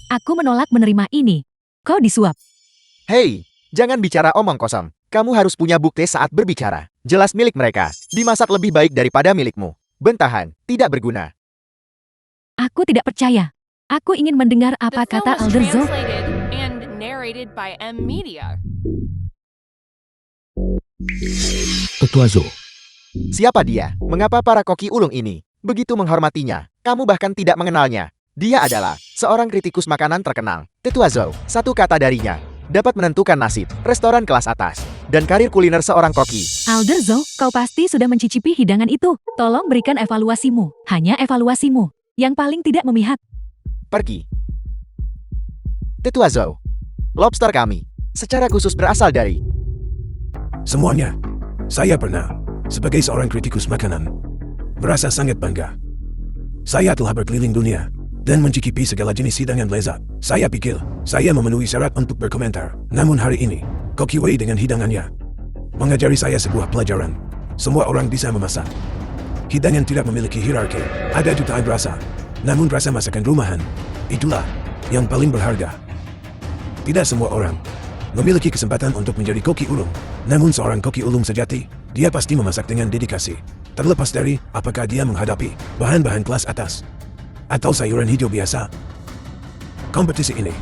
Aku menolak menerima ini. Kau disuap. Hei, jangan bicara omong kosong. Kamu harus punya bukti saat berbicara. Jelas milik mereka. Dimasak lebih baik daripada milikmu. Bentahan, tidak berguna. Aku tidak percaya. Aku ingin mendengar apa The film kata was Alderzo. translated and narrated by M Media. Tetua Zo. Siapa dia? Mengapa para koki ulung ini begitu menghormatinya? Kamu bahkan tidak mengenalnya. Dia adalah seorang kritikus makanan terkenal. Tetua Zhou, satu kata darinya, dapat menentukan nasib, restoran kelas atas, dan karir kuliner seorang koki. Alderzo, kau pasti sudah mencicipi hidangan itu. Tolong berikan evaluasimu. Hanya evaluasimu. Yang paling tidak memihak. Pergi. Tetua Zhou, lobster kami, secara khusus berasal dari... Semuanya. Saya pernah, sebagai seorang kritikus makanan, merasa sangat bangga. Saya telah berkeliling dunia dan mencicipi segala jenis hidangan lezat. Saya pikir saya memenuhi syarat untuk berkomentar. Namun hari ini, Koki Wei dengan hidangannya mengajari saya sebuah pelajaran. Semua orang bisa memasak. Hidangan tidak memiliki hierarki. Ada jutaan rasa. Namun rasa masakan rumahan, itulah yang paling berharga. Tidak semua orang memiliki kesempatan untuk menjadi koki ulung. Namun seorang koki ulung sejati, dia pasti memasak dengan dedikasi. Terlepas dari apakah dia menghadapi bahan-bahan kelas atas atau sayuran hijau biasa. Kompetisi ini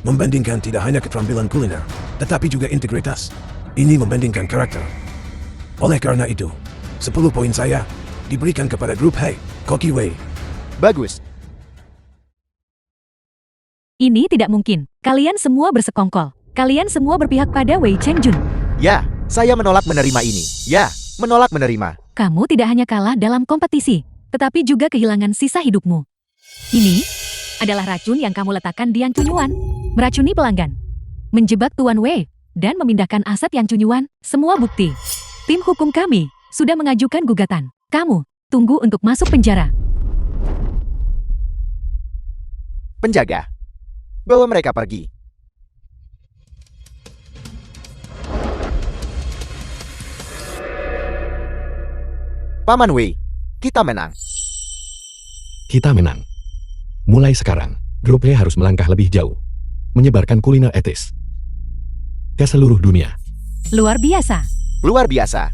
membandingkan tidak hanya keterampilan kuliner, tetapi juga integritas. Ini membandingkan karakter. Oleh karena itu, 10 poin saya diberikan kepada grup H, Koki Wei. Bagus. Ini tidak mungkin. Kalian semua bersekongkol. Kalian semua berpihak pada Wei Chengjun. Ya, saya menolak menerima ini. Ya, menolak menerima. Kamu tidak hanya kalah dalam kompetisi, tetapi juga kehilangan sisa hidupmu. Ini adalah racun yang kamu letakkan di Yang Cunyuan. Meracuni pelanggan, menjebak Tuan Wei, dan memindahkan aset Yang Cunyuan. Semua bukti. Tim hukum kami sudah mengajukan gugatan. Kamu tunggu untuk masuk penjara. Penjaga, bawa mereka pergi. Paman Wei, kita menang. Kita menang. Mulai sekarang, grup H harus melangkah lebih jauh. Menyebarkan kuliner etis ke seluruh dunia. Luar biasa. Luar biasa.